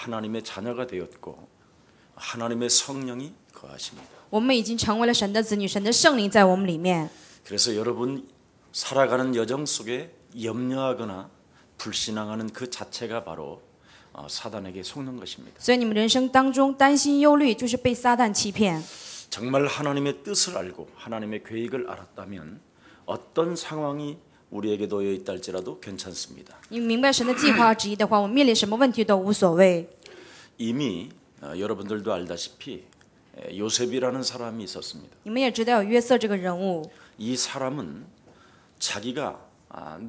하나님의 자녀가 되었고 하나님의 성령이 거하십니다. 我们已经成为了神的子女，神的圣灵在我们里面。 그래서 여러분 살아가는 여정 속에 염려하거나 불신앙하는 그 자체가 바로 사단에게 속는 것입니다. 所以你们人生当中担心忧虑，就是被撒旦欺骗。 정말 하나님의 뜻을 알고 하나님의 계획을 알았다면 어떤 상황이 우리에게 놓여 있다 할지라도 괜찮습니다. 你明白神的计划旨意的话，我们面临什么问题都无所谓。 이미 여러분들도 알다시피 요셉이라는 사람이 있었습니다. 你们也知道有约瑟这个人物， 이 사람은 자기가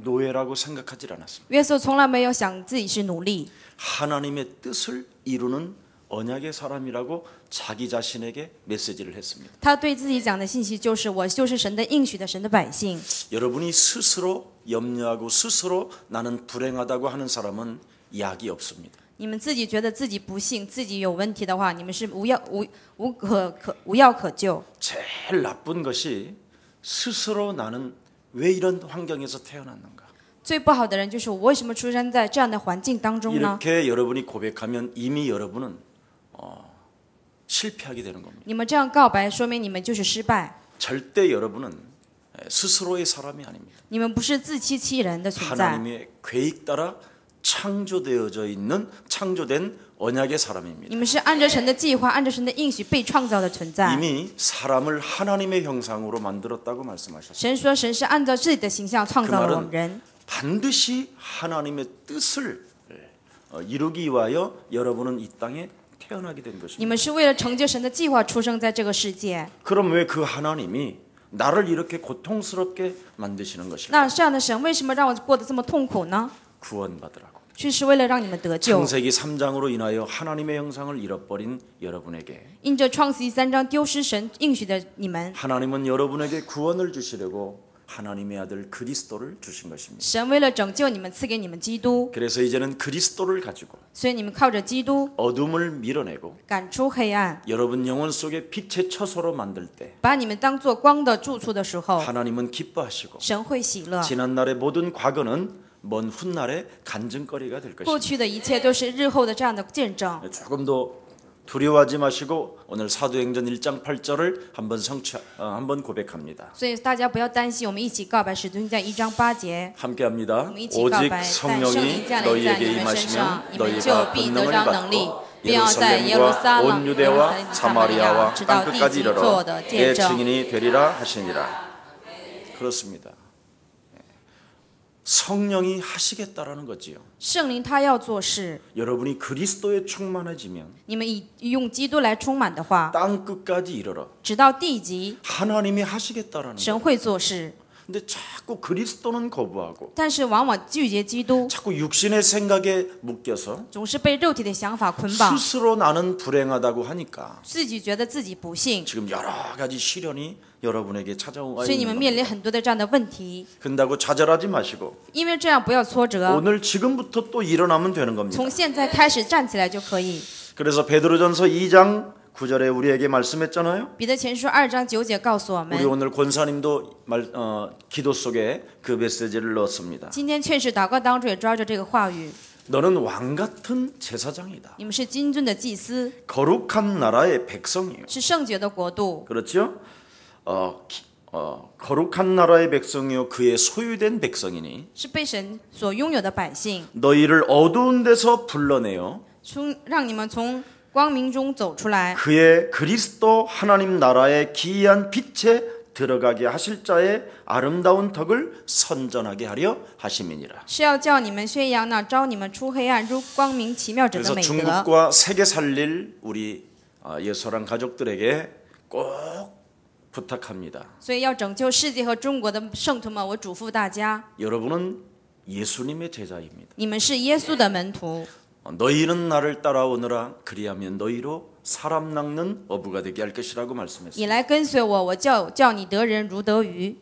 노예라고 생각하지 않았습니다. 约瑟从来没有想自己是奴隶， 하나님의 뜻을 이루는 언약의 사람이라고 자기 자신에게 메시지를 했습니다. 他对自己讲的信息就是我就是神的应许的神的百姓。 여러분이 스스로 염려하고 스스로 나는 불행하다고 하는 사람은 약이 없습니다. 你们自己觉得自己不幸、自己有问题的话，你们是无药可救。 제일 나쁜 것이 스스로 나는 왜 이런 환경에서 태어났는가. 最不好的人就是我为什么出生在这样的环境当中呢？ 이렇게 여러분이 고백하면 이미 여러분은 실패하게 되는 겁니다. 你们这样告白，说明你们就是失败。 절대 여러분은 스스로의 사람이 아닙니다. 你们不是自欺欺人的存在， 하나님의 계획 따라 창조되어져 있는 창조된 언약의 사람입니다. 你们是按着神的计划、按着神的应许被创造的存在。 이미 사람을 하나님의 형상으로 만들었다고 말씀하셨습니다. 神说，神是按照自己的形象创造了我们人， 반드시 하나님의 뜻을 이루기 위하여 여러분은 이 땅에 태어나게 된 你 것입니다. 们是为了成就神的计划出生在这个世界。 그럼 왜 그 하나님이 나를 이렇게 고통스럽게 만드시는 것일까? 那这样的神为什么让我过得这么痛苦呢？ 구원받으라고. 是为了让你们得救。 창세기 3장으로 인하여 하나님의 형상을 잃어버린 여러분에게 因着创世记3章丢失神应许的你们， 하나님은 여러분에게 구원을 주시려고 하나님의 아들 그리스도를 주신 것입니다. 神为了拯救你们，赐给你们基督， 그래서 이제는 그리스도를 가지고 所以你们靠着基督 어둠을 밀어내고 赶出黑暗， 여러분 영혼 속에 빛의 처소로 만들 때 把你们当作光的住处的时候， 하나님은 기뻐하시고 神会喜乐。 지난날의 모든 과거는 먼 훗날의 간증거리가 될 过 것입니다. 去的一切都是日后的这样的见证。 조금 더 두려워하지 마시고 오늘 사도행전 1장 8절을 한번 고백합니다. 所以大家不要担心，我们一起告白使徒行传1章8节。 함께합니다. 我们一起告 오직 白，但圣灵 성령이 降临在 너희에게 你们身上， 임하시면 你们就 너희가 必得 권능을 着能力， 받고 并要在耶路撒 예루살렘과 冷、 온 유대와 撒玛利亚 사마리아와 直到地 땅끝까지 极做 이르러 的 내 见证。 증인이 되리라 하시니라. 그렇습니다. 성령이 하시겠다라는 거지요. 圣灵他要做事， 여러분이 그리스도에 충만해지면 你们用基督来充满的话， 땅 끝까지 이르러 直到地极， 하나님이 하시겠다라는 神 거예요. 会做事。 근데 자꾸 그리스도는 거부하고 但是往往拒绝基督， 자꾸 육신의 생각에 묶여서 总是被肉体的想法捆绑， 스스로 나는 불행하다고 하니까 自己觉得自己不幸， 지금 여러 가지 시련이 여러분에게 찾아와 所以你 있는 们面 겁니다. 临很多的这样的问题。 근다고 좌절하지 마시고 因为这样不要挫折， 오늘 지금부터 또 일어나면 되는 겁니다. 从现在开始站起来就可以。 그래서 베드로전서 2장 9절에 우리에게 말씀했잖아요. 彼得前书2章9节告诉我 우리 们， 오늘 권사님도 기도 속에 그 메시지를 넣었습니다. 今天劝世祷告当中也抓着这个话语， 너는 왕 같은 제사장이다. 你们是金尊的祭司， 거룩한 나라의 백성이요. 是圣洁的国度， 그렇죠? 거룩한 나라의 백성이요 그의 소유된 백성이니 是被神所拥有的百姓， 너희를 어두운 데서 불러내어 让你们从光明中走出来， 그의 그리스도 하나님 나라의 기이한 빛에 들어가게 하실 자의 아름다운 덕을 선전하게 하려 하심이니라. 是要叫你们宣扬那招你们出黑暗入光明奇妙者的 그래서 美德。 중국과 세계 살릴 우리 예수랑 가족들에게 꼭 부탁합니다. 所以要拯救世界和中国的圣徒们，我嘱咐大家， 여러분은 예수님의 제자입니다. 你们是耶稣的门徒， 너희는 나를 따라오너라 그리하면 너희로 사람 낚는 어부가 되게 할 것이라고 你 말씀했습니다. 来跟随我，我叫你得人如得鱼。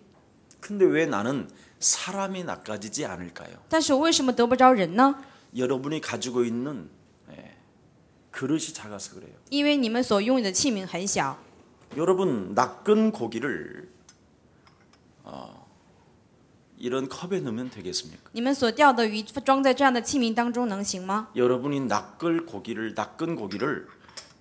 근데 왜 나는 사람이 낚아지지 않을까요? 但是我为什么得不着人呢？ 여러분이 가지고 있는 그릇이 작아서 그래요. 因为你们所拥有的器皿很小。 여러분 낚은 고기를 이런 컵에 넣으면 되겠습니까? 你们所钓的鱼装在这样的器皿当中能行吗？ 여러분이 낚은 고기를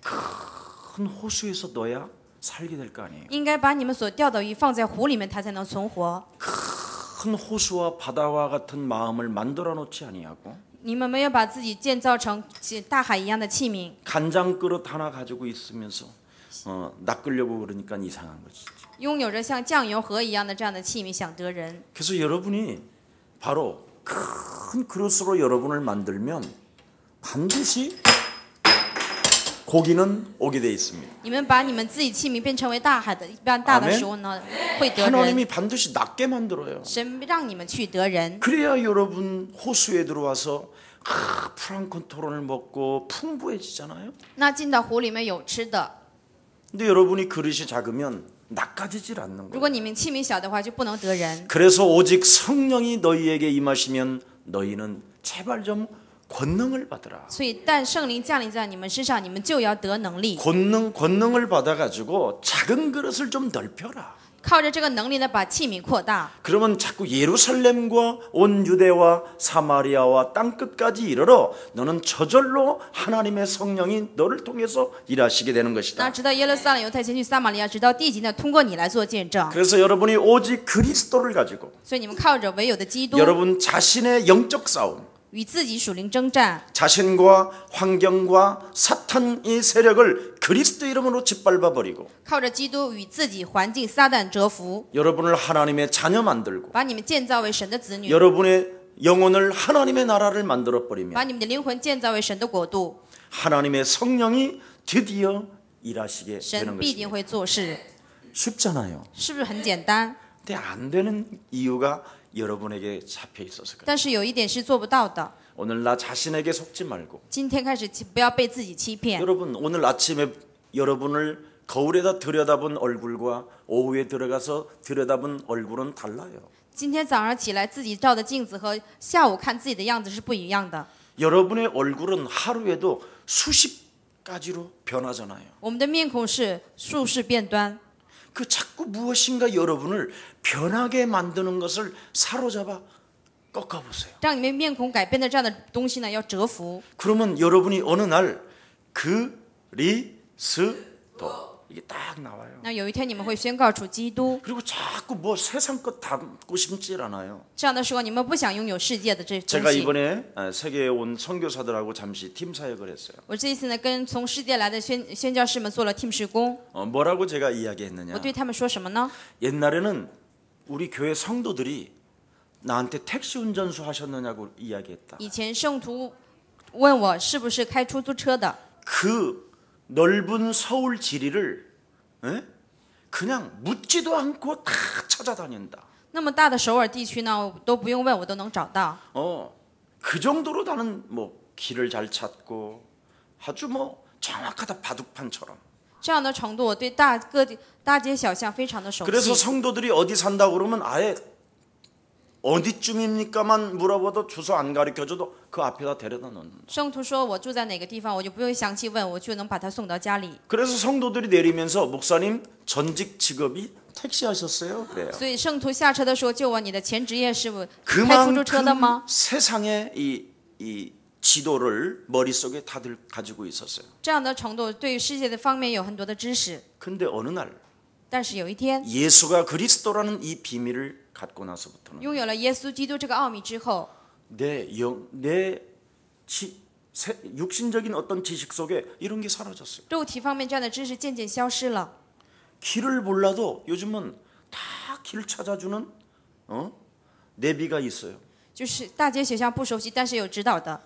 큰 호수에서 넣어야 살게 될 거 아니에요. 应该把你们所钓的鱼放在湖里面，它才能存活。 큰 호수와 바다와 같은 마음을 만들어 놓지 아니하고 你们没有把自己建造成大海一样的器皿， 간장 그릇 하나 가지고 있으면서 낚으려고 그러니까 이상한 것이죠. 拥有着像酱油盒一样的这样的器皿，想得人。 그래서 여러분이 바로 큰 그릇으로 여러분을 만들면 반드시 고기는 오게 돼 있습니다. 你们把你们自己器皿变成为大海的一般大的时候呢，会得人。 하나님이 반드시 낫게 만들어요. 神让你们去得人， 그래야 여러분 호수에 들어와서 프랑큰 토론을 먹고 풍부해지잖아요. 那进到湖里面有吃的。 근데 여러분이 그릇이 작으면 낚아지질 않는 如 거예요. 果你们器皿小的话，就不能得人。 그래서 오직 성령이 너희에게 임하시면 너희는 제발 좀 권능을 받으라. 所以，但圣灵降临在你们身上，你们就要得能力。 권능을 받아가지고 작은 그릇을 좀 넓혀라. 靠着这个能力呢，把器皿扩大。 그러면 자꾸 예루살렘과 온 유대와 사마리아와 땅끝까지 이르러 너는 저절로 하나님의 성령이 너를 통해서 일하시게 되는 那 것이다. 直到耶路撒冷、犹太前去撒玛利亚，直到地极呢，通过你来做见证。 그래서 여러분이 오직 그리스도를 가지고 所以你们靠着唯有的基督， 여러분 자신의 영적 싸움, 与自己属灵征战， 자신과 환경과 사탄의 세력을 그리스도 이름으로 짓밟아 버리고 靠着基督与自己、环境、撒旦折服， 여러분을 하나님의 자녀 만들고 把你们建造为神的子女， 여러분의 영혼을 하나님의 나라를 만들어 버리면 把你们的灵魂建造为神的国度， 하나님의 성령이 드디어 일하시게 되는 神必定 것입니다. 会做事， 쉽잖아요. 是不是很简单？ 근데 안 되는 이유가 여러분에게 잡혀 있어서 그래요. 但是有一点是做不到的。 오늘 나 자신에게 속지 말고 今天开始，不要被自己欺骗。 여러분 오늘 아침에 여러분을 거울에다 들여다본 얼굴과 오후에 들어가서 들여다본 얼굴은 달라요. 今天早上起来自己照的镜子和下午看自己的样子是不一样的。 여러분의 얼굴은 하루에도 수십 가지로 변하잖아요. 我们的面孔是数世变端， 그 자꾸 무엇인가 여러분을 변하게 만드는 것을 사로잡아 꺾어보세요. 让你们面孔改变的这样的东西呢，要折服。 그러면 여러분이 어느 날 그리스도 이게 딱 나와요. 那有一天你们会宣告出基督， 그리고 자꾸 뭐 세상 것 담고 싶질 않아요. 这样的时候你们不想拥有世界的这东 제가 西。 이번에 세계에 온 선교사들하고 잠시 팀 사역을 했어요. 我这一次呢，跟从世界来的宣教士们做了 team 事工。 뭐라고 제가 이야기했느냐? 我对他们说什么呢？ 옛날에는 우리 교회 성도들이 나한테 택시 운전수 하셨느냐고 이야기했다. 以前圣徒问我是不是开出租车的， 그 넓은 서울 지리를 그냥 묻지도 않고 다 찾아다닌다. 那么大的首尔地区呢，都不用问，我都能找到。 그 정도로 나는 뭐 길을 잘 찾고 아주 뭐 정확하다 바둑판처럼. 这样的程度，我对各地大街小巷非常的熟 그래서 悉。 성도들이 어디 산다고 그러면 아예 어디쯤입니까만 물어봐도 주소 안 가르쳐줘도 그 앞에다 데려다 놓는. 圣徒说我住在哪个地方，我就不用详细问，我就能把他送到家里。 그래서 성도들이 내리면서 목사님 전직 직업이 택시 하셨어요? 그래요. 所以圣徒下车的时候就问你的前职业是开出租车的 그만큼 吗？ 세상의 이 지도를 머릿속에 다들 가지고 있었어요. 这样的程度，对于世界的方面有很多的知识。 근데 어느 날 但是有一天， 예수가 그리스도라는 이 비밀을 갖고 나서부터는 拥有了耶稣基督这个奥秘之后， 내 육신적인 어떤 지식 속에 이런 게 사라졌어요. 肉体方面这样的知识渐渐消失了。 길을 몰라도 요즘은 다 길 찾아주는 내비가 있어요. 就是大街小巷不熟悉，但是有指导的。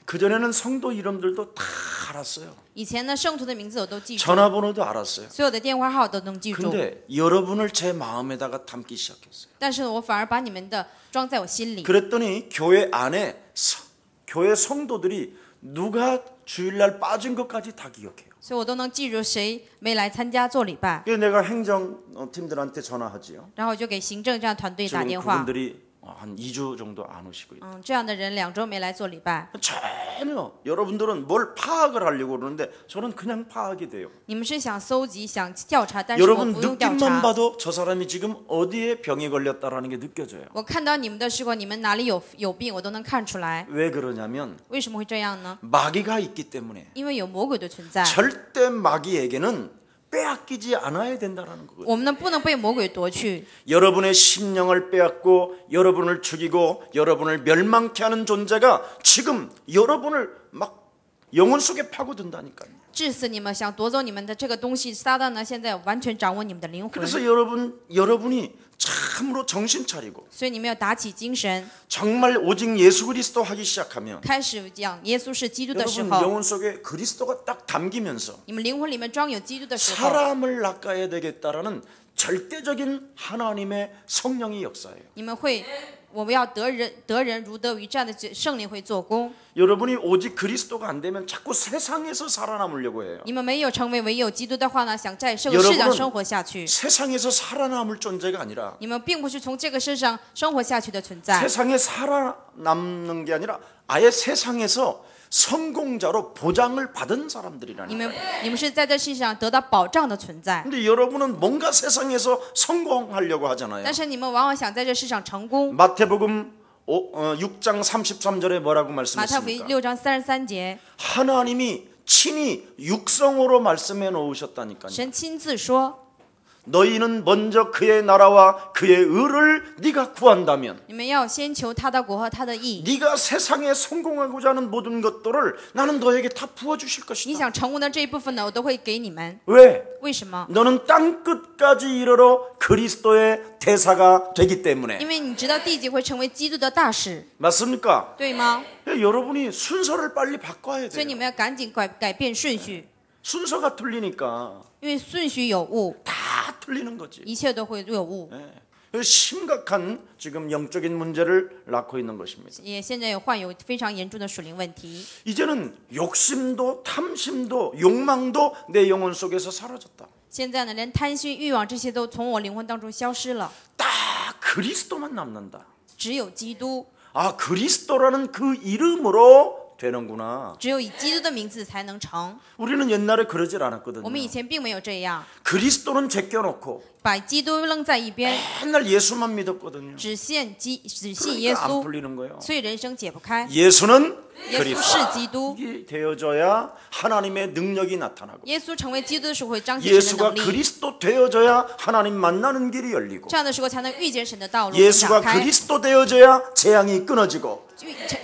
그전에는 성도 이름들도 다 알았어요. 以前呢，圣徒的名字我都记住， 전화번호도 알았어요. 所有的电话号都能记住。 근데 여러분을 제 마음에다가 담기 시작했어요. 但是我反而把你们的装在我心里。 그랬더니 교회 안에 교회 성도들이 누가 주일날 빠진 것까지 다 기억해요. 所以我都能记住谁没来参加做礼拜， 그래서 내가 행정팀들한테 전화하지요. 然后我就给行政这样团队打 지금 电话， 그분들이 한 2주 정도 안 오시고요. 这样的人2周没来做礼拜。 전혀 여러분들은 뭘 파악을 하려고 그러는데 저는 그냥 파악이 돼요. 你们是想搜集、想调查，但是我 여러분 不用调 느낌만 查。 봐도 저 사람이 지금 어디에 병이 걸렸다라는 게 느껴져요. 我看到你们的时候，你们哪里有病，我都能看出来。 왜 그러냐면 为什么会这样呢？ 마귀가 있기 때문에. 因为有魔鬼的存在， 절대 마귀에게는 빼앗기지 않아야 된다는 거예요. 我们呢不能被魔鬼夺去。 여러분의 심령을 빼앗고 여러분을 죽이고 여러분을 멸망케 하는 존재가 지금 여러분을 막 영혼 속에 파고든다니까요. 致死你们，想夺走你们的这个东西，撒旦呢现在完全掌握你们的灵魂。 그래서 여러분이 참으로 정신 차리고 所以你们要打起精神， 정말 오직 예수 그리스도 하기 시작하면 开始讲耶稣是基督的时 여러분 候， 영혼 속에 그리스도가 딱 담기면서 你们灵魂里面装有基督的时候， 사람을 낚아야 되겠다라는 절대적인 하나님의 성령이 역사예요. 你们会，我们要得人如得鱼，这样的圣灵会做工。 여러분이 오직 그리스도가 안 되면 자꾸 세상에서 살아남으려고 해요. 你们没有成为唯有基督的话呢，想在这个世上生活下去。 세상에서 살아남을 존재가 아니라 你们并不是从这个世上生活下去的存在， 세상에 살아남는 게 아니라 아예 세상에서 성공자로 보장을 받은 사람들이라는 你们是在这世上得到保障的存在。 근데 여러분은 뭔가 세상에서 성공하려고 하잖아요. 但是你们往往想在这世上成功。 마태복음 6장 33절에 뭐라고 马太福音 말씀했습니까? 6章33节， 하나님이 친히 육성으로 말씀해 놓으셨다니까요. 神亲自说， 너희는 먼저 그의 나라와 그의 의를 네가 구한다면 你们要先求他的国和他的义。 네가 세상에 성공하고자 하는 모든 것들을 나는 너에게 다 부어주실 你 것이다. 想成功的这一部分呢，我都会给你们。 왜? 为什么？ 너는 땅 끝까지 이르러 그리스도의 대사가 되기 때문에. 因为你知道地极会成为基督的大使， 맞습니까? 对吗？ 여러분이 순서를 빨리 바꿔야 所以 돼요. 你们要赶紧改变顺序， 순서가 틀리니까 因为顺序有误， 다 틀리는 거지. 一切都会有误。 심각한 지금 영적인 문제를 낳고 있는 것입니다. 也现在患有非常严重的属灵问题。 이제는 욕심도 탐심도 욕망도 내 영혼 속에서 사라졌다. 现在呢，连贪心、欲望这些都从我灵魂当中消失了， 딱 그리스도만 남는다. 只有基督， 아, 그리스도라는 그 이름으로 되는구나. 只有以基督的名字才能成。 우리는 옛날에 그러질 我们 않았거든요. 以前并没有这样， 그리스도는 제껴놓고 把基督扔在一边， 맨날 예수만 믿었거든요. 只信耶 그러니까 안 稣， 풀리는 거예요. 所以人生解不开。 예수는 耶稣 그리스도. 是基督， 이게 되어져야 하나님의 능력이 나타나고 耶稣成为基督的时候会彰显神的 예수가 能力， 그리스도 되어져야 하나님 만나는 길이 열리고 这样的时候才能遇见神的道路 예수가 展开。 그리스도 되어져야 재앙이 끊어지고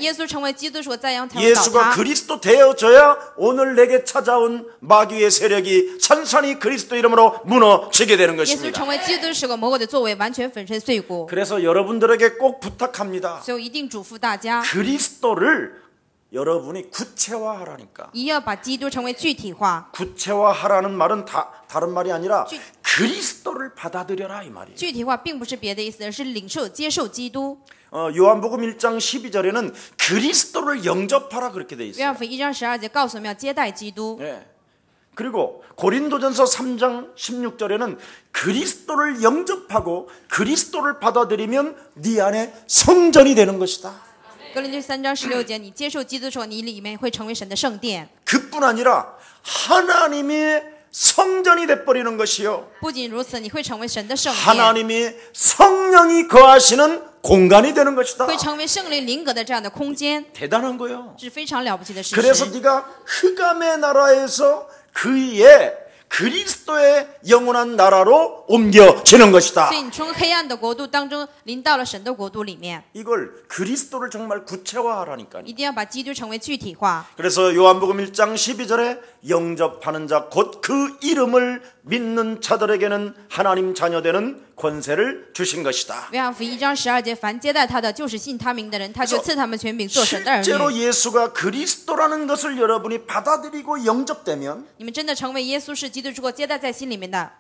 耶稣成为基督的时候，再让才会倒 예수가 塌。 그리스도 되어져야 오늘 내게 찾아온 마귀의 세력이 찬찬히 그리스도 이름으로 무너지게 되는 耶稣 것입니다. 成为基督的时候，魔鬼的作为完全粉身碎骨。 그래서 여러분들에게 꼭 부탁합니다. 所以我一定嘱咐大家， 그리스도를 여러분이 구체화하라니까. 一定要把基督成为具体化。 구체화하라는 말은 다른 말이 아니라 그리스도를 받아들여라 이 말이에요. 具体化并不是别的意思，而是领受、接受基督。 요한복음 1장 12절에는 그리스도를 영접하라 그렇게 돼 约 있어요. 翰福音1章12节告诉我们要接待基督。 예. 그리고 고린도전서 3장 16절에는 그리스도를 영접하고 그리스도를 받아들이면 네 안에 성전이 되는 것이다. 哥林多3章16节，你接受基督的时候，你里面会成为神的圣殿。 그뿐 아니라 하나님의 성전이 돼버리는 것이요. 不仅如此，你会成为神的圣殿， 하나님이 성령이 거하시는 공간이 되는 것이다. 会成为圣灵灵格的这样的空间， 대단한 거요. 是非常了不起的事 그래서 实。 네가 흑암의 나라에서 그의 그리스도의 영원한 나라로 옮겨지는 것이다. 所以你从黑暗的国度当中临到了神的国度里面， 이걸 그리스도를 정말 구체화하라니까요. 一定要把基督成为具体化。 그래서 요한복음 1장 12절에 영접하는 자 곧 그 이름을 믿는 자들에게는 하나님 자녀되는 권세를 주신 것이다. 约翰福音1章12节，凡接待他的，就是信他名的人，他就赐他们权柄做神的儿 실제로 女。 예수가 그리스도라는 것을 여러분이 받아들이고 영접되면 你们真的成为耶稣是基督之后接待在心里面的，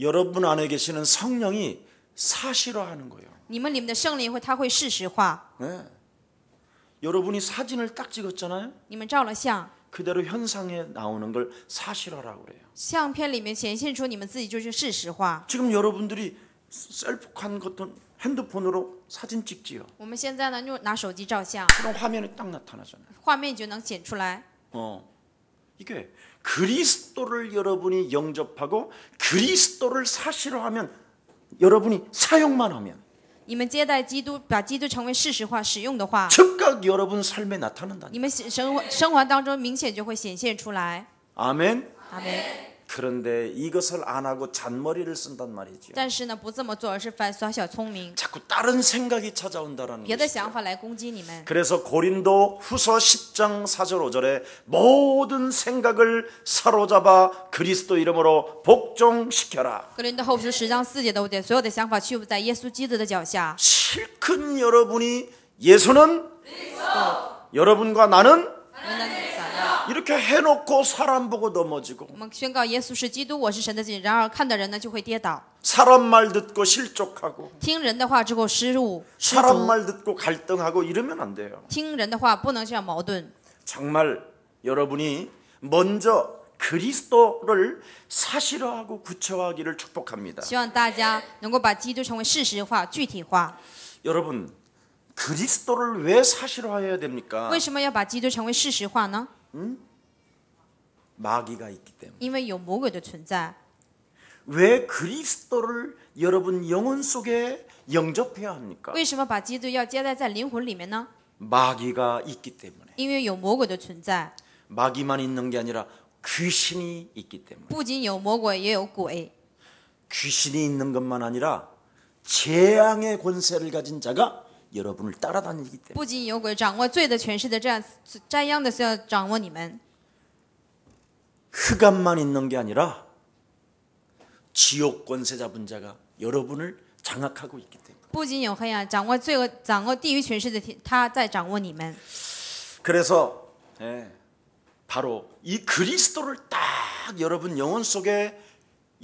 여러분 안에 계시는 성령이 사실화하는 거예요. 你们里面的圣灵他会事实化。 네. 여러분이 사진을 딱 찍었잖아요. 你们照了相， 그대로 현상에 나오는 걸 사실화라고 그래요. 相片里面显现出你们自己就是事实化。 지금 여러분들이 셀프한 것도 핸드폰으로 사진 찍지요. 我们现在呢，拿手机照相， 그럼 화면에 딱 나타나잖아요. 画面就能显出来。 이게 그리스도를 여러분이 영접하고 그리스도를 사실로 하면 여러분이 사용만 하면 你们接待基督，把基督成为事实化使用的话， 즉각 여러분 삶에 나타난다. 你们生活当中明显就会显现出来。 아멘. 阿门。 그런데 이것을 안 하고 잔머리를 쓴단 말이죠. 但是呢，不这么做，而是耍小聪明， 자꾸 다른 생각이 찾아온다라는 别的 것이죠. 想法来攻击你们。 그래서 고린도 후서 10장 4절 5절에 모든 생각을 사로잡아 그리스도 이름으로 복종시켜라. 哥林多后书10章4节的5节，所有的想法去在耶稣基督的脚下。 실컷 여러분이 예수는 여러분과 나는 이렇게 해놓고 사람 보고 넘어지고 我们宣告耶稣是基督，我是神的子民。然而看的人呢就会跌倒， 사람 말 듣고 실족하고 听人的话之后失误、失 사람 足， 말 듣고 갈등하고 이러면 안 돼요. 听人的话不能这样矛盾。 정말 여러분이 먼저 그리스도를 사실화하고 구체화하기를 축복합니다. 希望大家能够把基督成为事实化、具体化。 여러분 그리스도를 왜 사실화해야 됩니까? 为什么要把基督成为事实化呢？ 마귀가 있기 때문에. 因为有魔鬼的存在。 왜 그리스도를 여러분 영혼 속에 영접해야 합니까? 为什么把基督要接待在灵魂里面呢？ 마귀가 있기 때문에. 因为有魔鬼的存在， 마귀만 있는 게 아니라 귀신이 있기 때문에. 不仅有魔鬼，也有鬼。 귀신이 있는 것만 아니라 재앙의 권세를 가진 자가 여러분을 따라다니기 때문에. 不仅有鬼掌握罪的权势的这样沾殃的是要掌握你们， 흑암만 있는 게 아니라 지옥 권세 잡은 자가 여러분을 장악하고 있기 때문에. 不仅有黑暗，掌握罪恶、掌握地狱权势的他在掌握你们。 그래서 바로 이 그리스도를 딱 여러분 영혼 속에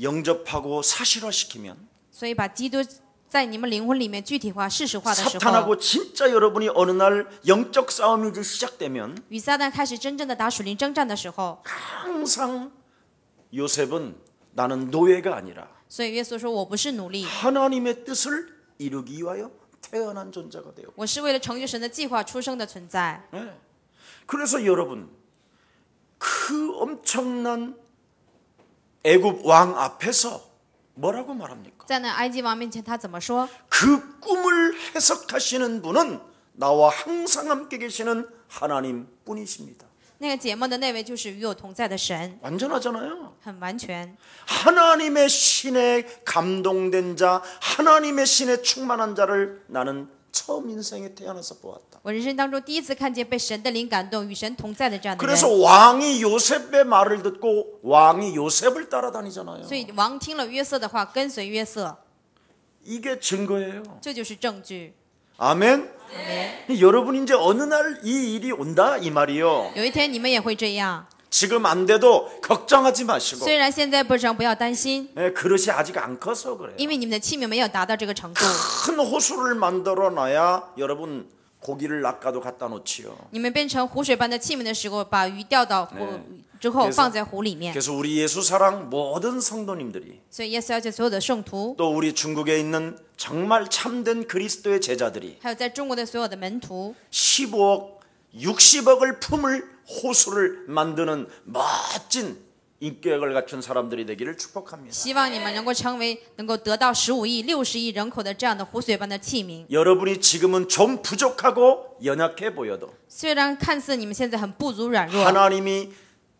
영접하고 사실화시키면 所以把基督在你们灵魂里面具体化、事实化的时候， 사탄하고 진짜 여러분이 어느 날 영적 싸움이 이제 시작되면 与撒旦开始真正的打属灵征战的时候， 항상 요셉은 나는 노예가 아니라 所以耶稣说：“我不是奴隶， 하나님의 뜻을 이루기 위하여 태어난 존재가 되어. 我是为了成就神的计划出生的存在。 그래서 여러분 그 엄청난 애굽 왕 앞에서 뭐라고 말합니까? 在那埃及王面前，他怎么说？ 그 꿈을 해석하시는 분은 나와 항상 함께 계시는 하나님 뿐이십니다. 那个解梦的那位就是与我同在的神， 완전하잖아요. 很完全。 하나님의 신에 감동된 자, 하나님의 신에 충만한 자를 나는 처음 인생에 태어나서 보았다. 我人生当中第一次看见被神的灵感动、与神同在的这样的人。 그래서 왕이 요셉의 말을 듣고 왕이 요셉을 따라다니잖아요. 所以王听了约瑟的话，跟随约瑟， 이게 증거예요. 这就是证据。 아멘. 阿们 여러분 이제 어느 날 이 일이 온다 이 말이요. 有一天你们也会这样。 지금 안 돼도 걱정하지 마시고. 虽然现在不成，不要担心， 그릇이 아직 안 커서 그래요. 因为你们的器皿没有达到这个程度。 큰 호수를 만들어 놔야 여러분 고기를 낚아도 갖다 놓지요. 你们变成湖水般的器皿的时候，把鱼钓到湖之后放在湖里面。 그래서 우리 예수 사랑 모든 성도님들이 所以耶稣要求所有的圣徒， 또 우리 중국에 있는 정말 참된 그리스도의 제자들이 还有在中国的所有的门徒， 15억, 60억을 품을 호수를 만드는 멋진 인격을 갖춘 사람들이 되기를 축복합니다. 希望你们能够成为能够得到15亿、60亿人口的这样的湖水般的器皿。 여러분이 지금은 좀 부족하고 연약해 보여도 虽然看似你们现在很不足软弱， 하나님이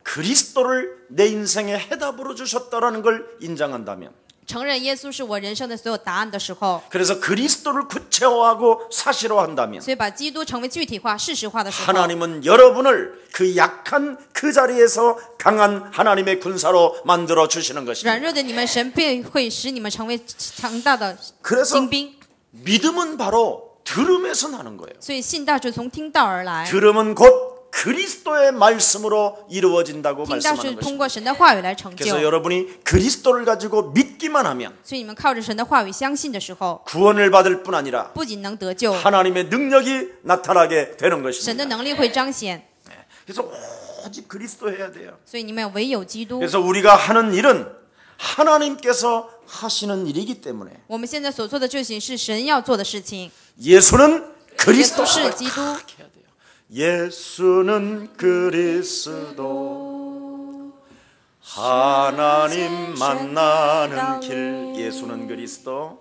그리스도를 내 인생의 해답으로 주셨다라는 걸 인정한다면 承认耶稣是我人生的所有答案的时候， 그래서 그리스도를 구체화하고 사실화한다면 所以把基督成为具体化、事实化的时候， 하나님은 여러분을 그 약한 그 자리에서 강한 하나님의 군사로 만들어 주시는 软 것입니다. 弱的你们，神便会使你们成为强大的 그래서 精兵。 믿음은 바로 들음에서 나는 거예요. 所以信道是从听道而来， 들음은 곧 그리스도의 말씀으로 이루어진다고 听道是 말씀하는 通 것입니다. 过神的话语来成就。 그래서 여러분이 그리스도를 가지고 믿기만 하면 所以你们靠着神的话语相信的时候， 구원을 받을 뿐 아니라 不仅能得救， 하나님의 능력이 나타나게 되는 神的 것입니다. 能力会彰显。 그래서 오직 그리스도 해야 돼요. 所以你们唯有基督。 그래서 우리가 하는 일은 하나님께서 하시는 일이기 때문에 我们现在所做的事情是神要做的事情。 예수는 耶 그리스도. 稣是基督， 예수는 그리스도 하나님 만나는 길. 예수는 그리스도.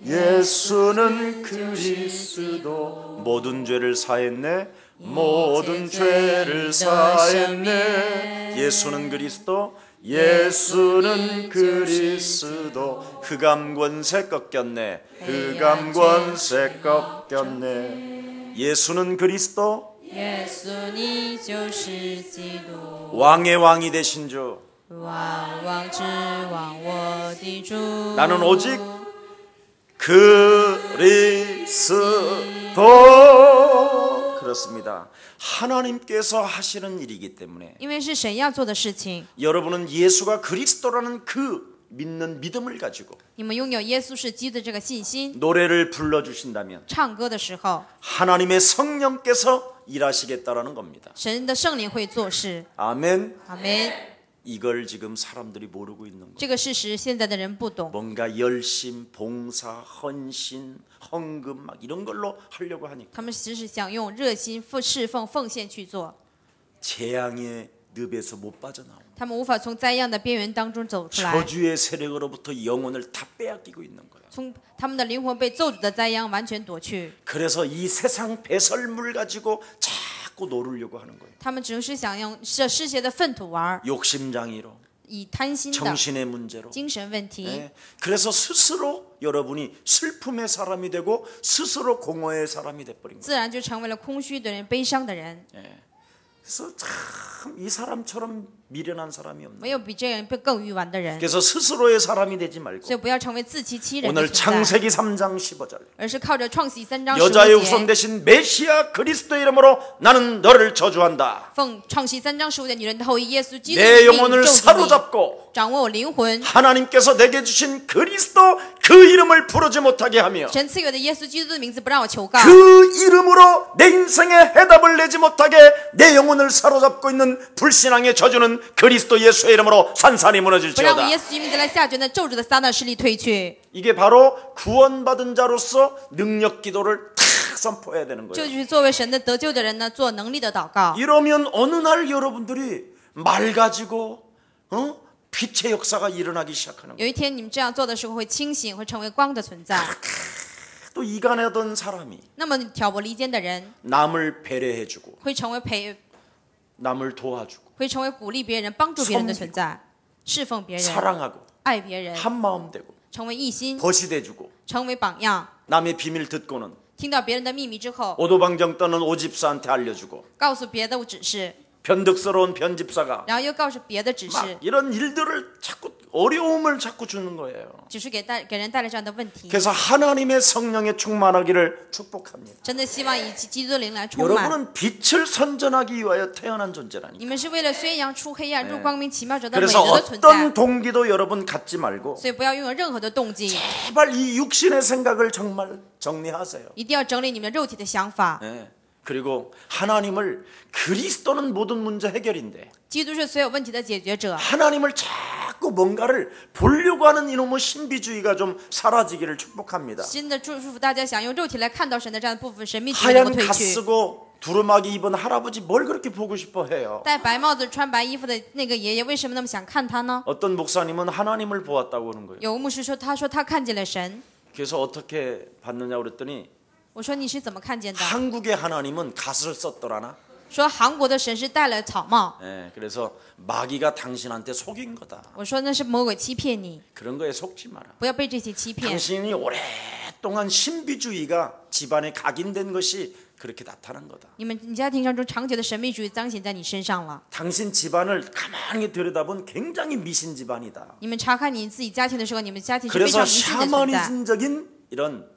예수는 그리스도 모든 죄를 사했네. 모든 죄를 사했네. 예수는 그리스도. 예수는 그리스도. 흑암 권세 꺾였네. 흑암 권세 꺾였네. 예수는 그리스도. 耶稣你就是基督， 왕의 왕이 되신 주. 万王之王，我的主。 나는 오직 그리스도. 그렇습니다. 하나님께서 하시는 일이기 때문에 因为是神要做的事情， 여러분은 예수가 그리스도라는 그 믿는 믿음을 가지고 你们拥有耶稣是基督的这个信心， 노래를 불러주신다면 唱歌的时候， 하나님의 성령께서 일하시겠다라는 겁니다. 神的圣灵会做事。 아멘. 阿门。 이걸 지금 사람들이 모르고 있는 거예요. 这个事实现在的人不懂， 뭔가 열심, 봉사, 헌신, 헌금 막 이런 걸로 하려고 하니까 他们只是想用热心、侍奉、奉献去做， 재앙의 늪에서 못 빠져나옵니다. 他们无法从灾殃的边缘当中走出来， 저주의 세력으로부터 영혼을 다 빼앗기고 있는 거예요. 从他们的灵魂被咒诅的灾殃完全夺去。 그래서 이 세상 배설물 가지고 자꾸 놀으려고 하는 거예요. 他们只是想用这世界的粪土玩， 욕심장애로, 以贪心的 정신의 문제로. 精神问题， 네. 그래서 스스로 여러분이 슬픔의 사람이 되고 스스로 공허의 사람이 돼버린 거예요. 自然就成为了空虚的人、悲伤的人。 그래서 참 이 사람처럼 미련한 사람이 없네. 没有比这样更愚顽的人， 그래서 스스로의 사람이 되지 말고 所以不要成为自欺欺人的 오늘 存在， 창세기 3장 15절 而是靠着创世3章 여자의 15 후손 节， 대신 메시아 그리스도의 이름으로 나는 너를 저주한다. 奉创世3章15节女人的后裔耶稣基督 내 的名 영혼을 咒诅你， 사로잡고 掌握我灵魂。 하나님께서 내게 주신 그리스도 그 이름을 부르지 못하게 하며 神赐予的耶稣基督的名字不让我求告， 그 이름으로 내 인생에 해답을 내지 못하게 내 영혼을 사로잡고 있는 불신앙의 저주는 그리스도 예수의 이름으로 산산이 不让我 무너질지어다. 耶稣基督名字来下决那咒诅的撒旦势力退去。 이게 바로 구원받은 자로서 능력 기도를 탁 선포해야 되는 这 거예요. 就是作为神的得救的人呢，做能力的祷告。 이러면 어느 날 여러분들이 맑아지고 빛의 역사가 일어나기 시작하는 거예요. 有一天你们这样做的时候会清醒，会成为光的存在。 또 이간하던 사람이 那么挑拨离间的人 남을 배려해주고 会成为 남을 도와주고 会成为鼓励别人、帮助别人的存在，侍奉别人、 사랑하고 爱别人， 한 마음 되고 成为一心， 벗이 돼주고 成为榜样。 남의 비밀 듣고는 听到别人的秘密之后， 오도방정 떠는 오집사한테 알려주고 告诉别的指示， 변덕스러운 편집사가 然后又告诉别的指示， 막 이런 일들을 자꾸 어려움을 자꾸 주는 거예요. 只是给人带来这样的问题。 그래서 하나님의 성령에 충만하기를 축복합니다. 真的希望以基督的灵来充满。 여러분은 빛을 선전하기 위하여 태어난 존재라니. 你们是为了宣扬出黑暗、入光明、奇妙者的美 그래서 德的存在， 어떤 동기도 여러분 갖지 말고 所以不要拥有任何的动机， 제발 이 육신의 생각을 정말 정리하세요. 一定要整理你们肉体的想法。 네. 그리고 하나님을 그리스도는 모든 문제 해결인데 基督是所有问题的解决者， 하나님을 자꾸 뭔가를 보려고 하는 이놈의 신비주의가 좀 사라지기를 축복합니다. 新的祝福大家想用肉体来看到神的这样的部分，神秘主义能 하얀 够退 가 去。 쓰고 두루마기 입은 할아버지 뭘 그렇게 보고 싶어 해요? 戴白帽子、穿白衣服的那个爷爷，为什么那么想看他呢？ 어떤 목사님은 하나님을 보았다고 하는 거예요. 有个牧师说，他看见了神。 그래서 어떻게 봤느냐 그랬더니 我说你是怎么看见的？ 한국의 하나님은 갓을 썼더라나? 说韩国的神是戴了草帽。 예, 그래서 마귀가 당신한테 속인 거다. 我说那是魔鬼欺骗你， 그런 거에 속지 마라. 不要被这些欺骗。 당신이 오랫동안 신비주의가 집안에 각인된 것이 그렇게 나타난 거다. 你家庭当中长久的神秘主义彰显在你身上了。 당신 집안을 가만히 들여다본 굉장히 미신 집안이다. 你们查看你自己家庭的时候，你们家庭是非 그래서 常迷信的存在， 샤머니즘적인 이런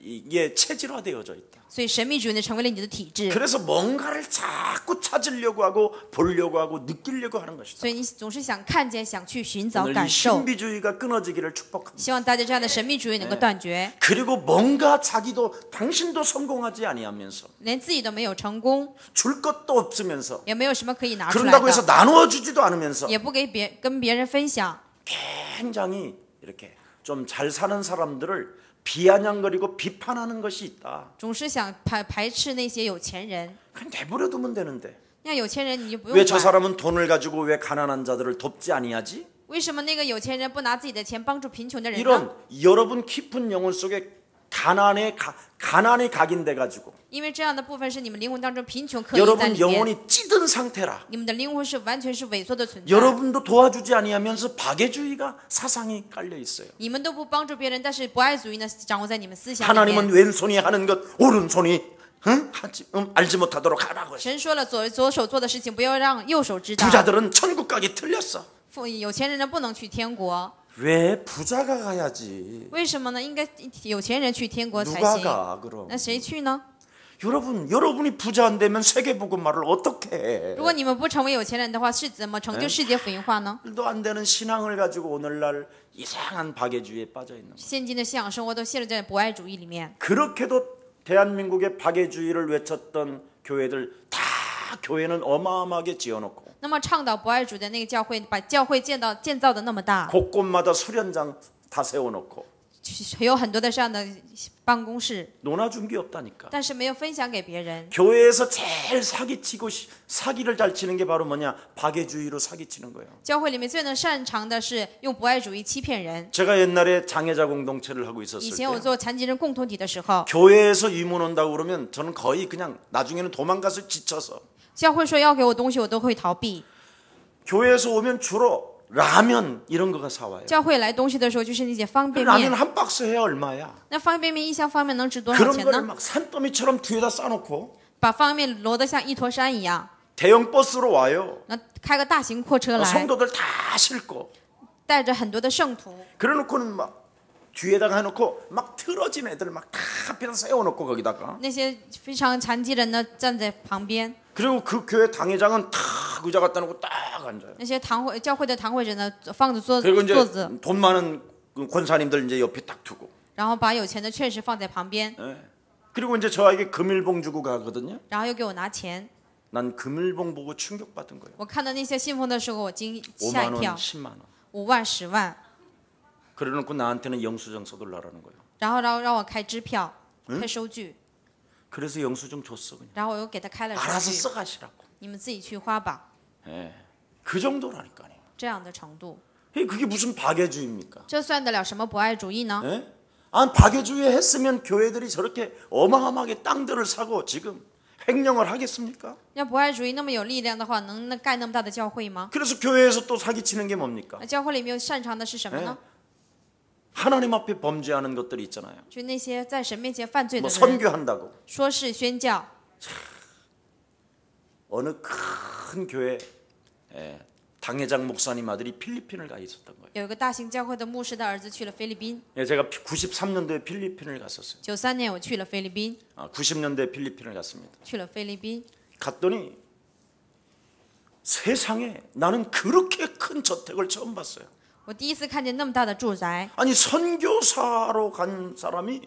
이게 체질화되어져 있다. 所以神秘主义呢成为了你的体质。 그래서 뭔가를 자꾸 찾으려고 하고 보려고 하고 느끼려고 하는 것이다. 所以你总是想看见，想去寻找 오늘 이 感受。 신비주의가 끊어지기를 축복합니다. 希望大家这样的神秘主义能够断绝， 그리고 뭔가 자기도 당신도 성공하지 아니하면서 连自己都没有成功， 줄 것도 없으면서 也没有什么可以拿出来 그런다고 해서 的， 나누어 주지도 않으면서 也不跟别人分享， 굉장히 이렇게 좀 잘 사는 사람들을 비아냥거리고 비판하는 것이 있다. 总是想排斥那些有钱人。 그냥 내버려두면 되는데 那有钱人你就不用 왜 저 管。 사람은 돈을 가지고 왜 가난한 자들을 돕지 아니하지? 为什么那个有钱人不拿自己的钱帮助贫穷的人呢？ 이런 여러분 깊은 영혼 속에 가난이 각인돼 가지고 因为这样的部分是你们灵魂当中贫穷刻印在 여러분 里面， 영혼이 찌든 상태라 你们的灵魂是完全是萎缩的存在。 여러분도 도와주지 아니하면서 박애주의가 사상이 깔려 있어요. 你们都不帮助别人，但是不爱主义呢掌握在你们思想里 하나님은 面。 왼손이 하는 것 오른손이 알지 못하도록 하라고 했어요. 神说了，左手做的事情不要让右手知道。 부자들은 천국 가기 틀렸어. 有钱人呢不能去天国， 왜 부자가 가야지? 为什么呢？应该有钱人去天国才 누가 行。 가 그럼? 那谁去呢？ 여러분이 부자 안 되면 세계복음화를 어떻게 해? 如果你们不成为有钱人的话，是怎么成就世界福音化呢？ 도 안 되는 신앙을 가지고 오늘날 이상한 박애주의에 빠져 있는 거예요. 现今的信仰生活都陷入在博爱主义里面。 그렇게도 대한민국의 박애주의를 외쳤던 교회들 다 교회는 어마어마하게 지어놓고 那么倡导博爱主的那个教会，把教会建造的那么大， 곳곳마다 수련장 다 세워놓고 有很多的这样的办公室， 논아준 게 없다니까. 但是没有分享给别人。 교회에서 제일 사기를 잘 치는 게 바로 뭐냐? 박애주의로 사기치는 거예요. 教会里面最能擅长的是用博爱主义欺骗人。 제가 옛날에 장애자 공동체를 하고 있었을 以 때 前我做残疾人共同体的时候， 교회에서 유문 온다고 그러면 저는 거의 그냥 나중에는 도망가서 지쳐서 教会说要给我东西，我都会逃避。 교회에서 오면 주로 라면 이런 거가 사와요. 教会来东西的时候，就是那些方便 라면 面。 한 박스 해야 얼마야? 那方便面一箱方便面能值多少 그런 钱 거를 呢？ 막 산더미처럼 뒤에다 싸놓고 把方便面摞得像一坨山一样， 대형 버스로 와요. 那开个大型货车来， 성도들 다 싣고 带着很多的圣徒， 그래놓고는 막 뒤에다가 해놓고 막 틀어진 애들 막 다 앞에다 세워놓고 거기다가 那些非常残疾人呢站在旁边， 그리고 그 교회 당회장은 다 의자 갖다 놓고 딱 앉아요. 那些教会的堂会者呢放着桌 그리고 이제 子， 돈 많은 그 권사님들 이제 옆에 딱 두고 然后把有钱的劝士放在旁边， 예. 그리고 이제 저에게 금일봉 주고 가거든요. 然后又给我拿钱。 난 금일봉 보고 충격받은 거예요. 我看到那些信奉的时候，我吓 5만 一 원, 跳， 10만 원. 5万、10万， 그래놓고 나한테는 영수증 써달라는 거예요. 然后让我开支票、开收据， 그래서 영수증 줬어 그냥. 然后我又给他开了 알아서 收据， 써가시라고. 你们自己去花吧， 예. 그 정도라니까요. 这样的程度， 그게 무슨 박애주의입니까? 这算得了什么博爱主义呢？ 예? 박애주의 했으면 교회들이 저렇게 어마어마하게 땅들을 사고 지금 횡령을 하겠습니까? 要博爱主义那么有力量的话，能盖那么大的教会吗？ 그래서 교회에서 또 사기치는 게 뭡니까? 那教会里面擅长的是什么呢？ 하나님 앞에 범죄하는 것들이 있잖아요. 就那些在神面前犯罪的 뭐 人， 선교한다고 说是宣教。 어느 큰 교회 당회장 목사님 아들이 필리핀을 가 있었던 거예요. 有一个大型教会的牧师的儿子去了菲律宾， 제가 93년도에 필리핀을 갔었어요. 93年我去了菲律宾， 90년대에 필리핀을 갔습니다. 去了菲律宾， 갔더니 세상에 나는 그렇게 큰 저택을 처음 봤어요. 我第一次看见那么大的住宅。 아니 선교사로 간 사람이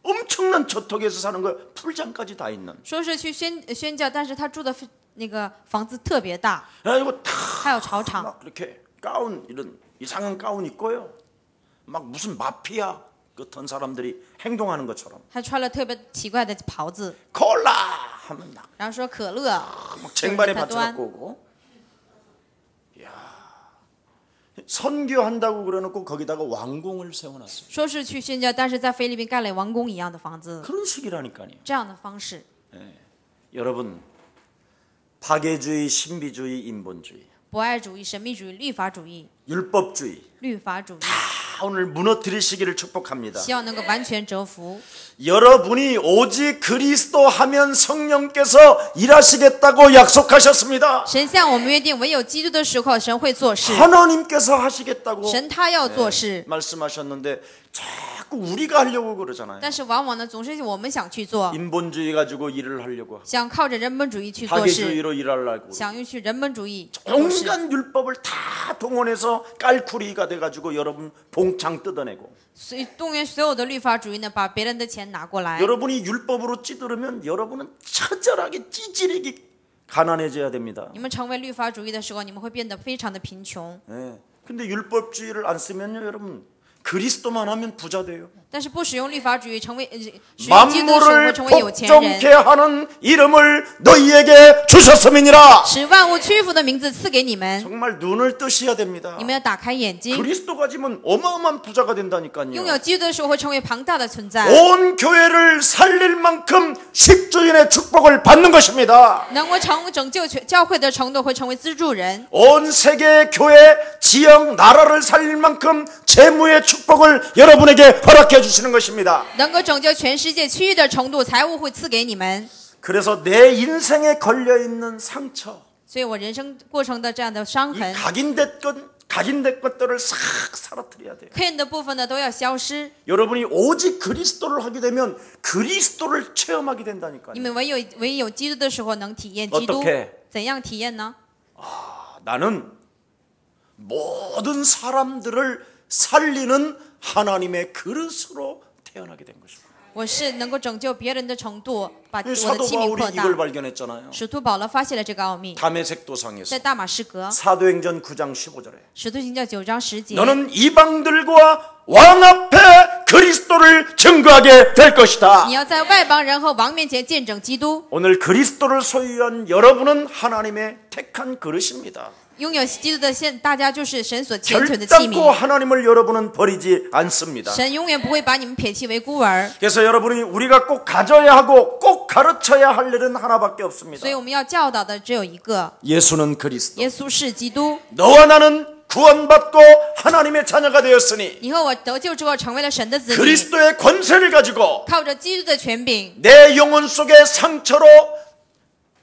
엄청난 저택에서 사는 거예요. 풀장까지 다 있는. 说是去宣教，但是他住的那个房子特别大， 그리고 다 还有草场， 막 이렇게 가운 이런 이상한 가운 입고요. 막 무슨 마피아 같은 사람들이 행동하는 것처럼 还穿了特别奇怪的袍子， 콜라 하면 막 然后说可乐， 쟁반에 받쳐갖고 오고. 이야, 선교한다고 그래놓고 거기다가 왕궁을 세워놨어요. 说是去宣教，但是在菲律宾盖了王宫一样的房子， 그런 식이라니까요. 这样的方式。 여러분, 박애주의, 신비주의, 인본주의, 博爱主义、神秘主义、律法主义、 율법주의 律法主义， 다 오늘 무너뜨리시기를 축복합니다. 希望能够完全折服。 여러분이 오직 그리스도 하면 성령께서 일하시겠다고 약속하셨습니다. 神向我们约定，唯有基督的时候，神会做事， 하나님께서 하시겠다고 神他要做事。 말씀하셨는데 자꾸 우리가 하려고 그러잖아요. 但是往往呢，总是我们想去做， 인본주의 가지고 일을 하려고 하고 想靠着人本主义去做事， 박애주의로 일하려고 想用去人本主义做事。 온갖 율법을 다 동원해서 깔쿠리가 돼가지고 여러분 봉창 뜯어내고 所以动员所有的律法主义呢，把别人的钱拿过来。 여러분이 율법으로 찌들으면 여러분은 처절하게 찌질하게 가난해져야 됩니다. 你们成为律法主义的时候，你们会变得非常的贫穷。 네. 근데 율법주의를 안 쓰면요, 여러분 그리스도만 하면 부자 돼요. 但是不使用律法主义成为使用基督的时候 만물을 会成为有钱 복종케 人， 하는 이름을 너희에게 주셨음이니라. 使万物屈服的名字赐给你们， 정말 눈을 뜨셔야 됩니다. 你们要打开眼睛。 그리스도 가지면 어마어마한 부자가 拥 된다니까요. 有基督的时候会成为庞大的存在， 온 교회를 살릴 만큼 십주인의 축복을 받는 것입니다. 能够拯救教会的程度会成为资助人， 온 세계 교회, 지역, 나라를 살릴 만큼 재무의 축복을 여러분에게 허락해 주시는 것입니다. 能够拯救全世界区域的程度，财物会赐给你们。 그래서 내 인생에 걸려있는 상처, 所以我人生过程的这样的伤 이 痕， 각인된 것들을 싹 사라뜨려야 돼요. 刻印的部分呢都要消失。 여러분이 오직 그리스도를 하게 되면 그리스도를 체험하게 된다니까요. 你们唯有基督的时候能体验基督 어떻게 。怎样体验呢？ 나는 모든 사람들을 살리는 하나님의 그릇으로 태어나게 된 것입니다. 我是能够拯救别人的程度，把我的 사도 器皿 바울이 扩大。 이걸 발견했잖아요. 使徒保罗发现了这个奥秘， 담에색 도상에서 在大马士革， 사도행전 9장 15절에 使徒行教9章10节。 너는 이방들과 왕 앞에 그리스도를 증거하게 될 것이다. 你要在外邦人和王面前见证基督。 오늘 그리스도를 소유한 여러분은 하나님의 택한 그릇입니다. 拥有基督的大家就是神所拣选的器 결단코 皿。 하나님을 여러분은 버리지 않습니다. 神永远不会把你们撇弃为孤儿， 그래서 여러분이 우리가 꼭 가져야 하고 꼭 가르쳐야 할 일은 하나밖에 없습니다. 所以我们要教导的只有一个： 예수는 그리스도. 耶稣是基督。 너와 나는 구원받고 하나님의 자녀가 되었으니 你和我得救之后成为了神的子女， 그리스도의 권세를 가지고 靠着基督的权柄， 내 영혼 속의 상처로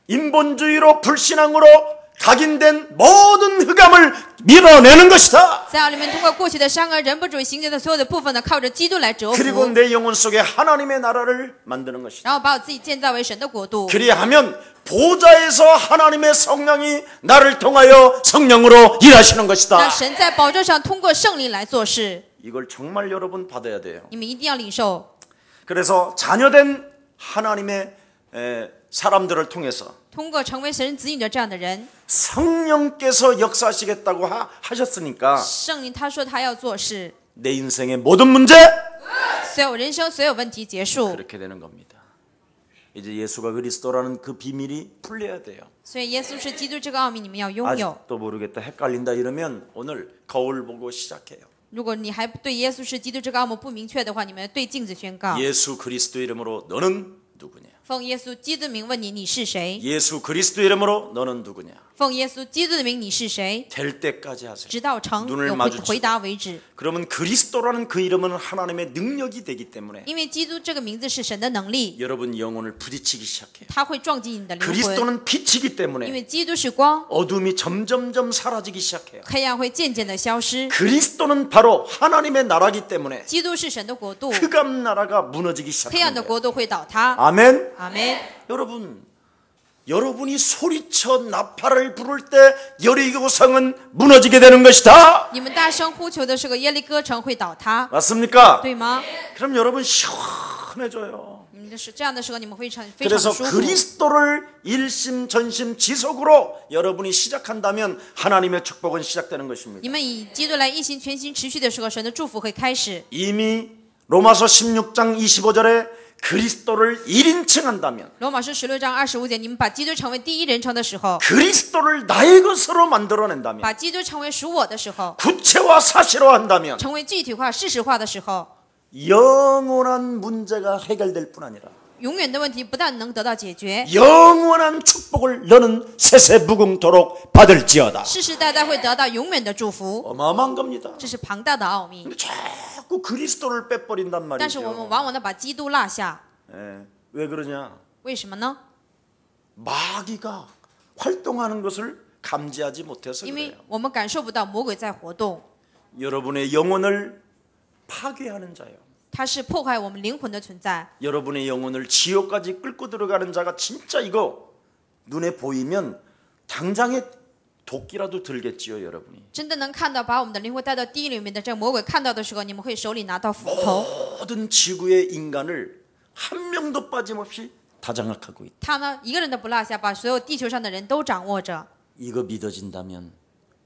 인본주의로 불신앙으로 각인된 모든 흑암을 밀어내는 것이다. 在奥里面通过过去的伤而人不主义行节的所有的部分呢，靠着基督来折 그리고 服， 내 영혼 속에 하나님의 나라를 만드는 것이다. 然后把我自己建造为神的国度。 그리하면 보좌에서 하나님의 성령이 나를 통하여 성령으로 일하시는 那 것이다. 神在宝座上通过圣灵来做事， 이걸 정말 여러분 받아야 돼요. 你们一定要领受。 그래서 자녀된 하나님의 사람들을 통해서 通过成为神子女的这样的人， 성령께서 역사하시겠다고 하셨으니까 圣灵他说他要做事， 내 인생의 모든 문제 所有人生所有问题结束。 그렇게 되는 겁니다. 이제 예수가 그리스도라는 그 비밀이 풀려야 돼요. 所以耶稣是基督这个奥秘，你们要拥有。 아직도 모르겠다 헷갈린다 이러면 오늘 거울 보고 시작해요. 如果你还对耶稣是基督这个奥秘不明确的话，你们对镜子宣告： 예수 그리스도 이름으로 너는 누구냐? 奉耶稣基督的名问你，你是谁？ 예수 그리스도 이름으로 너는 누구냐? 奉耶稣基督的名，你是谁？ 될 때까지 하세요. 直到成 눈을 有 마주치고 回答为止。 그러면 그리스도라는 그 이름은 하나님의 능력이 되기 때문에 因为基督这个名字是神的能力， 여러분 영혼을 부딪히기 시작해요. 它会撞击你的灵魂。 그리스도는 빛이기 因 때문에 为基督是光， 어둠이 점점점 사라지기 시작해요. 黑暗会渐渐的消失。 그리스도는 바로 하나님의 나라기 때문에 基督是神的国度， 흑암 나라가 무너지기 黑暗的 시작합니다. 国度会倒塌。 아멘. 阿门。 여러분이 소리쳐 나팔을 부를 때 여리고성은 무너지게 되는 것이다. 你们大声呼求的时候，耶利哥城会倒塌， 맞습니까? 对吗？ 그럼 여러분 시원해져요. 你们是这样的时候，你们会非常 그래서 舒服。 그리스도를 일심전심지속으로 여러분이 시작한다면 하나님의 축복은 시작되는 것입니다. 你们以基督来一心全心持续的时候，神的祝福会开始。 이미 로마서 16장 25절에 그리스도를 1인칭 한다면 罗马书16章25节，你们把基督成为第一人称的时候， 그리스도를 나의 것으로 만들어낸다면 把基督成为属我的时候， 구체화 사실화한다면 成为具体化、事实化的时候， 영원한 문제가 해결될 뿐 아니라 永远的问题不但能得到解决， 영원한 축복을 너는 세세무궁토록 받을지어다. 世世代代会得到永远的祝福。 어마어마한 겁니다. 这是庞大的奥秘。 근데 자꾸 그리스도를 빼버린단 但是我们 말이죠. 往往的把基督落下， 예, 왜 그러냐? 为什么呢？ 마귀가 활동하는 것을 감지하지 못해서 因为 그래요. 我们感受不到魔鬼在活动， 여러분의 영혼을 파괴하는 자요. 它是破坏我们灵魂的存在。 여러분의 영혼을 지옥까지 끌고 들어가는 자가 진짜 이거 눈에 보이면 당장에 도끼라도 들겠지요, 여러분이. 真的能看到把我们的灵魂带到地狱里面的这个魔鬼看到的时候，你们会手里拿到斧头。 모든 지구의 인간을 한 명도 빠짐없이 다 장악하고 있다. 他呢，一个人都不落下，把所有地球上的人都掌握着。 이거 믿어진다면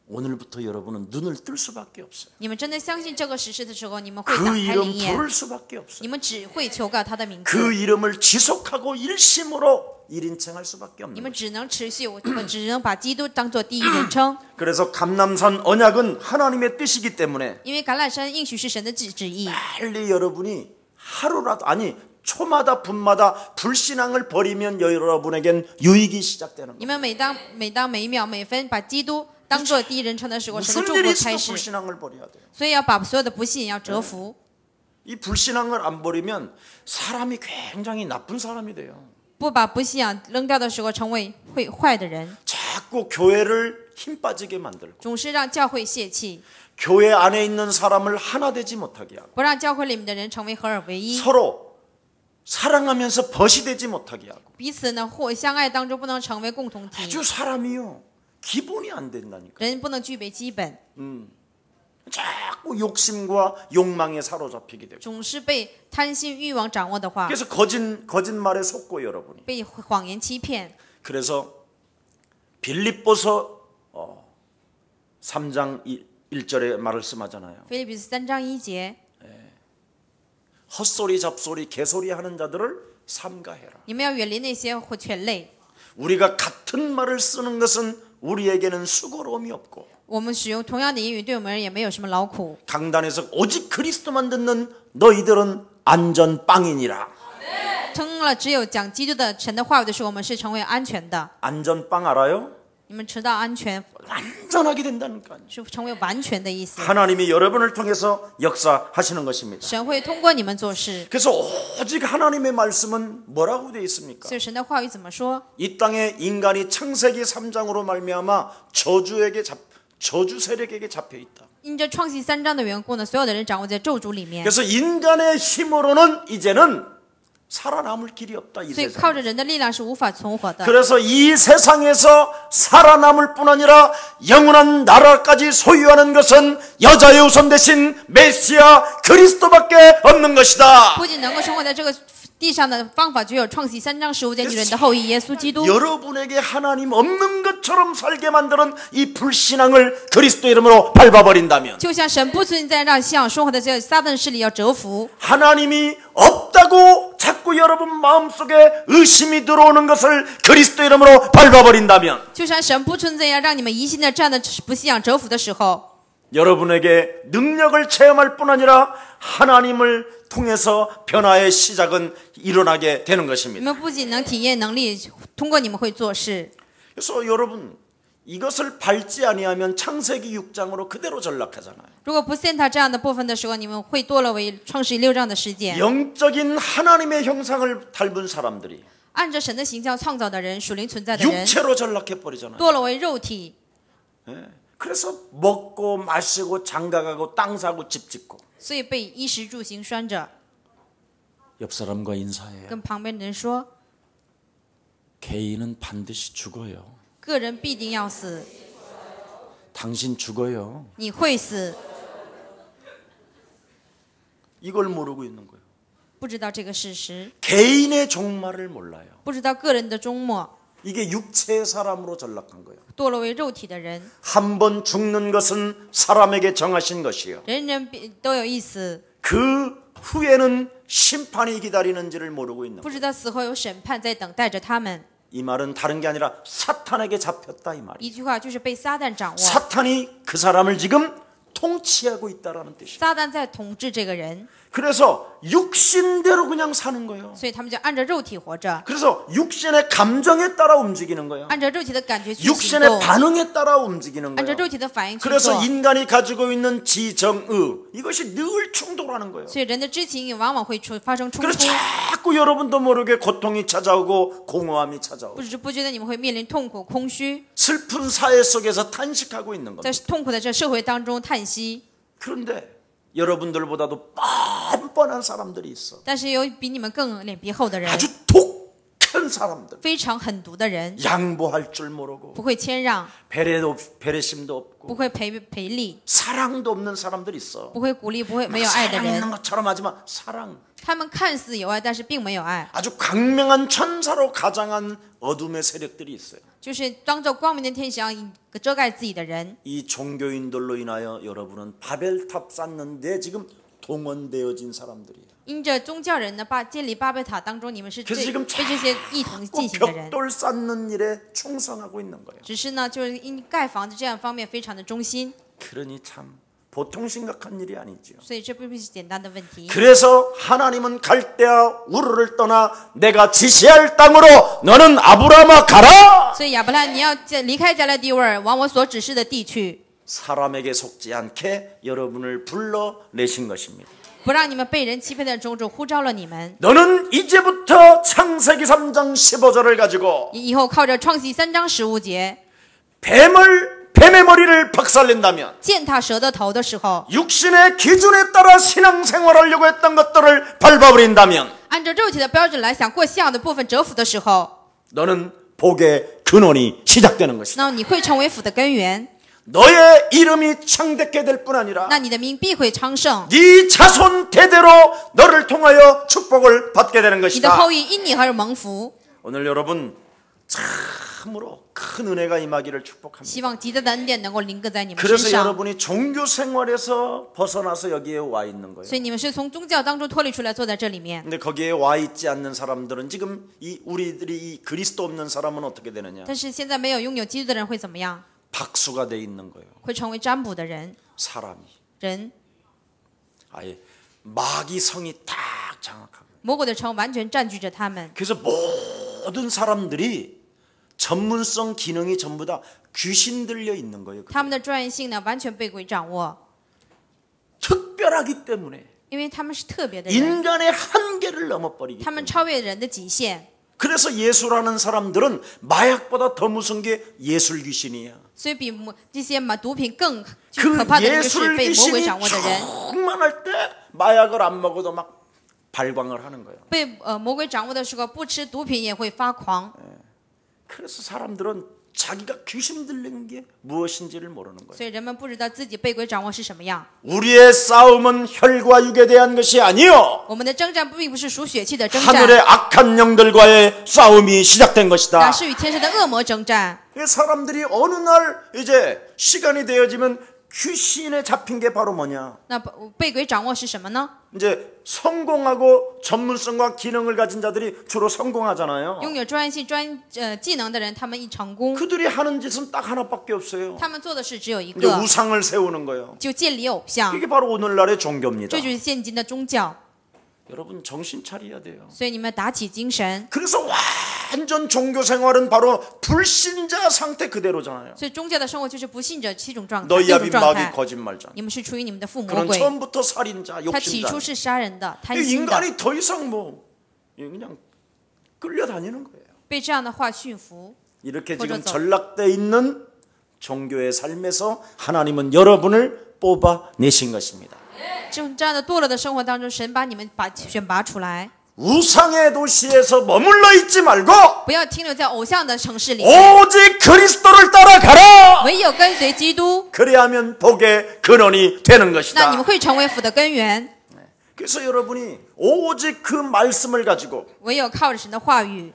오늘부터 여러분은 눈을 뜰 수밖에 없어요. 你们真的相信这个实事的时候，你们会打 그 开 이름 灵眼， 부를 수밖에 없어요. 你们只会求告他的名字， 그 이름을 지속하고 일심으로 1인칭할 수밖에 你 없는 们 거예요. 只能持续，我们只能把基督当做第一人称。 그래서 감람산 언약은 하나님의 뜻이기 때문에 因为橄榄山应许是神的旨意， 빨리 여러분이 하루라도 아니 초마다 분마다 불신앙을 버리면 여러분에겐 유익이 시작되는 你 거예요. 们每一秒每分把基督当做第一人称的时候，神的 무슨 祝 일이 福开 있어도 始。 불신앙을 버려야 돼요. 所以要把所有的不信要折服。 이 불신앙을 안 버리면 사람이 굉장히 나쁜 사람이 돼요. 不把不信仰扔掉的时候，成为会坏的人， 자꾸 교회를 힘 빠지게 만들고 总是让教会泄气， 교회 안에 있는 사람을 하나 되지 못하게 하고 不让教会里面的人成为合而为一， 서로 사랑하면서 벗이 되지 못하게 하고 彼此呢或相爱当中不能成为共同体， 아주 사람이요 기본이 안 된다니까. 人不能具备基本， 자꾸 욕심과 욕망에 사로잡히게 되고 总是被贪心欲望掌握的话， 그래서 거짓말에 속고 여러분이 被谎言欺骗。 그래서 빌립보서 3장 1절에 말씀하잖아요. 腓立比斯3章1节， 헛소리 잡소리 개소리 하는 자들을 삼가해라. 你们要远离那些或犬类。 우리가 같은 말을 쓰는 것은 우리에게는 수고로움이 없고 我们使用同样的言语，对我们而言没有什么劳苦。 강단에서 오직 그리스도만 듣는 너희들은 안전빵이니라. 称了只有讲基督的神的话语的时候，我们是成为安全的。 안전빵 알아요? 你们知道安全 완전하게 된다니까요. 是成为完全的意思。 하나님이 여러분을 통해서 역사하시는 것입니다. 神会通过你们做事。 그래서 오직 하나님의 말씀은 뭐라고 되어 있습니까? 所以神的话语怎么说？ 이 땅에 인간이 창세기 3장으로 말미암아 저주 세력에게 잡혀 있다. 因着创世3章的缘故呢，所有的人掌握在咒诅里面， 그래서 인간의 힘으로는 이제는 살아남을 길이 없다. 이 所以 세상. 靠着人的力量是无法存活的。 그래서 이 세상에서 살아남을 뿐 아니라 영원한 나라까지 소유하는 것은 여자의 우선 대신 메시아 그리스도밖에 없는 것이다. 不仅能够生活在这个地上的方法，只有创世3章15节女人的后裔耶稣基督。 여러분에게 하나님 없는 것처럼 살게 만드는 이 불신앙을 그리스도 이름으로 밟아버린다면 就像神不存在，让信仰生活的这撒旦势力要折服。 하나님이 없다고 자꾸 여러분 마음속에 의심이 들어오는 것을 그리스도 이름으로 밟아버린다면 就像神不存在，要让你们疑心的这样的不信仰折服的时候， 여러분에게 능력을 체험할 뿐 아니라 하나님을 통해서 변화의 시작은 일어나게 되는 你 것입니다. 们不仅能体验能力，通过你们会做事。 그래서 여러분 이것을 밟지 아니하면 창세기 6장으로 그대로 전락하잖아요. 如果不践踏这样的部分的时候，你们会堕落为创世6章的事件。 영적인 하나님의 형상을 닮은 사람들이 按着神的形象创造的人，属灵存在的人， 육체로 전락해 버리잖아요. 堕落为肉体， 그래서 먹고 마시고 장가가고 땅 사고 집 짓고 所以被衣食住行拴着。 옆 사람과 인사해요. 跟旁边的人说， 개인은 반드시 죽어요. 个人必定要死， 당신 죽어요. 你会死。 이걸 모르고 있는 거예요. 不知道这个事实， 개인의 종말을 몰라요. 不知道个人的终末， 이게 육체의 사람으로 전락한 거예요. 堕落为肉体的人， 한 번 죽는 것은 사람에게 정하신 것이요. 人人都有一死， 그 후에는 심판이 기다리는지를 모르고 있는 不 거예요. 知道死后有审判在等待着他们。 이 말은 다른 게 아니라 사탄에게 잡혔다 이 말이에요. 一句话就是被撒旦掌握， 사탄이 그 사람을 지금 통치하고 있다라는 뜻이에요. 撒旦在统治这个人， 그래서 육신대로 그냥 사는 거예요. 所以他们就按照肉体活着， 그래서 육신의 감정에 따라 움직이는 거예요. 按照肉体的感觉去行 육신의 动， 반응에 따라 움직이는 按照 거예요. 肉体的反应去 그래서 做。 인간이 가지고 있는 지정의 이것이 늘 충돌하는 거예요. 所以人的知情往往会发生冲 그래서 突， 자꾸 여러분도 모르게 고통이 찾아오고 공허함이 不 찾아오고 知不觉的你们会面临痛苦、空虚， 슬픈 사회 속에서 탄식하고 있는 在 겁니다. 痛苦的这社会当中叹息。 그런데 여러분들보다도 뻔뻔한 사람들이 있어. 但是有比你们更脸皮厚的人， 아주 독한 사람들, 非常狠毒的人， 양보할 줄 모르고 不会谦让， 배려심도 不 없고 会赔力， 사랑도 없는 사람들이 있어. 不会鼓励，不会没有爱的 사랑 있는 人。 것처럼 하지만 사랑 他们看似有爱，但是并没有爱， 아주 강명한 천사로 가장한 어둠의 세력들이 있어요. 就是当着光明的天使一样遮盖自己的人。 이 종교인들로 인하여 여러분은 바벨탑 쌓는데 지금 동원되어진 사람들이에요. 因着宗教人呢，建立巴别塔当中，你们是 그래서 被 지금 这些一同进行的人。 벽돌 쌓는 일에 충성하고 있는 거예요. 只是呢，就是因盖房子这样方面非常的忠心， 그러니 참 보통 심각한 일이 아니죠. 所以这并不是简单的问题。 그래서 하나님은 갈대아 우르를 떠나 내가 지시할 땅으로 너는 아브라함아 가라. 所以亚伯拉，你要离开加勒底乌尔，往我所指示的地去， 사람에게 속지 않게 여러분을 불러내신 것입니다. 不让你们被人欺骗的种种呼召了你们。 너는 이제부터 창세기 3장 15절을 가지고 以后靠着创世3章15节， 뱀의 머리를 박살낸다면 践踏蛇的头的时候， 육신의 기준에 따라 신앙생활하려고 했던 것들을 밟아버린다면 按照肉体的标准来想过信仰的部分折服的时候， 너는 복의 근원이 시작되는 것이다. 那你会成为福的根源， 너의 이름이 창대케 될 뿐 아니라 那你的名必会昌盛， 네 자손 대대로 너를 통하여 축복을 받게 되는 你的 것이다. 后裔因你而蒙福。 오늘 여러분 참으로 큰 은혜가 임하기를 축복합니다. 希望极大的恩典能够临搁在你们身 그래서 上。 여러분이 종교 생활에서 벗어나서 여기에 와 있는 거예요. 所以你们是从宗教当中脱离出来，坐在这里面。 근데 거기에 와 있지 않는 사람들은 지금 우리들이 이 그리스도 없는 사람은 어떻게 되느냐? 但是现在没有拥有基督的人会怎么样？ 박수가 돼 있는 거예요. 会成为占卜的人。 사람이 人 아예 마귀 성이 딱 장악하고. 魔鬼的城完全占据着他们， 그래서 모든 사람들이 전문성 기능이 전부 다 귀신 들려 있는 거예요. 他们的专业性呢完全被鬼掌握， 특별하기 때문에 因为他们是特别的人， 인간의 한계를 넘어버리기 他们 때문에. 超越人的极限。 그래서 예수라는 사람들은 마약보다 더 무서운 게 예술 귀신이야. 所以比这些毒品更 그 可怕的人就是 예술 被魔鬼 귀신이 掌握的人， 충만할 때 마약을 안 먹어도 막 발광을 하는 거예요. 被魔鬼掌握的时候，不吃毒品也会发狂。 그래서 사람들은 자기가 귀신 들린 게 무엇인지를 모르는 거예요. 所以人们不知道自己被鬼掌握是什么样。 우리의 싸움은 혈과 육에 대한 것이 아니요 我们的征战并不是属血气的征 하늘의 战， 악한 영들과의 싸움이 시작된 乃 것이다. 是与天上的恶魔征战。 사람들이 어느 날 이제 시간이 되어지면 귀신에 잡힌 게 바로 뭐냐? 那被鬼掌握是什么呢？ 이제 성공하고 전문성과 기능을 가진 자들이 주로 성공하잖아요. 拥有专业性、技能的人，他们一成功， 그들이 하는 짓은 딱 하나밖에 없어요. 他们做的事只有一 이제 个， 우상을 세우는 거예요. 就建立偶像。 이게 바로 오늘날의 종교입니다. 这就是现今的宗教。 여러분 정신 차려야 돼요. 所以你们打起精神。 그래서 완전 종교 생활은 바로 불신자 상태 그대로잖아요. 所以宗教的生活就是不信者7种状态， 너희 6 아비 种状 마귀 态。 거짓말자. 你们是出于你们的父魔 그는 鬼， 처음부터 살인자, 他起 욕심자. 初是杀人的、贪心的， 인간이 더 이상 뭐 그냥 끌려다니는 거예요. 被这样的话驯服。 이렇게 거저서. 지금 전락돼 있는 종교의 삶에서 하나님은 여러분을 뽑아내신 것입니다. 这样的堕落的生活当中，神把你们选拔出来， 우상의 도시에서 머물러 있지 말고 不要停留在偶像的城市里， 오직 그리스도를 따라가라. 唯有跟随基督， 그래야면 복의 근원이 되는 那你们 것이다. 会成为福的根源。 그래서 여러분이 오직 그 말씀을 가지고 唯有靠着神的话语，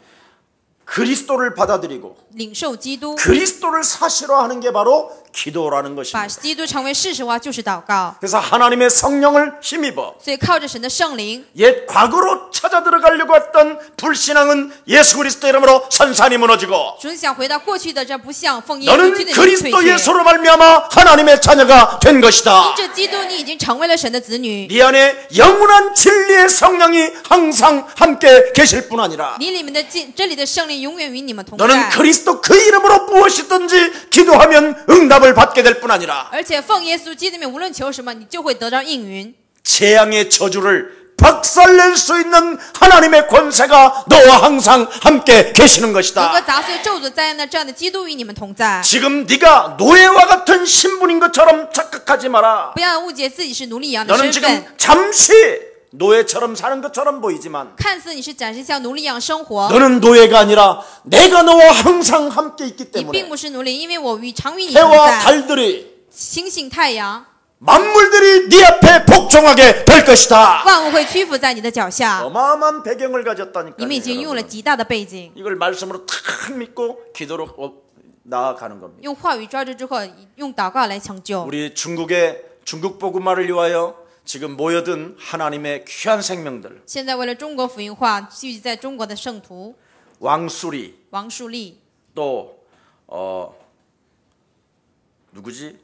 그리스도를 받아들이고 领受基督， 그리스도를 사실화하는 게 바로 기도라는 把 것입니다. 基督成为事实化，就是祷告。 그래서 하나님의 성령을 힘입어 所以靠着神的圣灵， 옛 과거로 찾아 들어가려고 했던 불신앙은 예수 그리스도 이름으로 산산이 무너지고 主想回到过去的这不像奉耶稣 너는 基督的名退 그리스도 却。 예수로 말미암아 하나님의 자녀가 된 것이다. 因着基督，你已经成为了神的子女， 네 안에 영원한 진리의 성령이 항상 함께 계실 뿐 아니라 你里面的真理的圣灵永远与你们同 너는 在。 그리스도 그 이름으로 무엇이든지 기도하면 응답을 받게 될 뿐 아니라 而且奉耶稣基督的名，无论求什么，你就会得到应允。 재앙의 저주를 박살낼 수 있는 하나님의 권세가 너와 항상 함께 계시는 能够 것이다. 砸碎咒诅灾难这样的基督与你们同在。 지금 네가 노예와 같은 신분인 것처럼 착각하지 마라. 不要误解自己是奴隶一样的 너는 身份 지금 ， 잠시 노예처럼 사는 것처럼 보이지만 看似你是展示像奴隶一样生活， 너는 노예가 아니라 내가 너와 항상 함께 있기 你并 때문에 不是奴隶，因为我常与你同 해와 在。 달들이 星星、太阳， 만물들이 네 앞에 복종하게 될 것이다. 万物会屈服在你的脚下。 어마어마한 배경을 가졌다니까요. 你们已经用了 여러분. 极大的背景， 이걸 말씀으로 탁 믿고 기도로 나아가는 겁니다. 用话语抓住之后，用祷告来成就。 우리 중국 복음화를 위하여 지금 모여든 하나님의 귀한 생명들 现在为了中国福音化，聚集在中国的圣徒 왕수리 王树立， 또 누구지?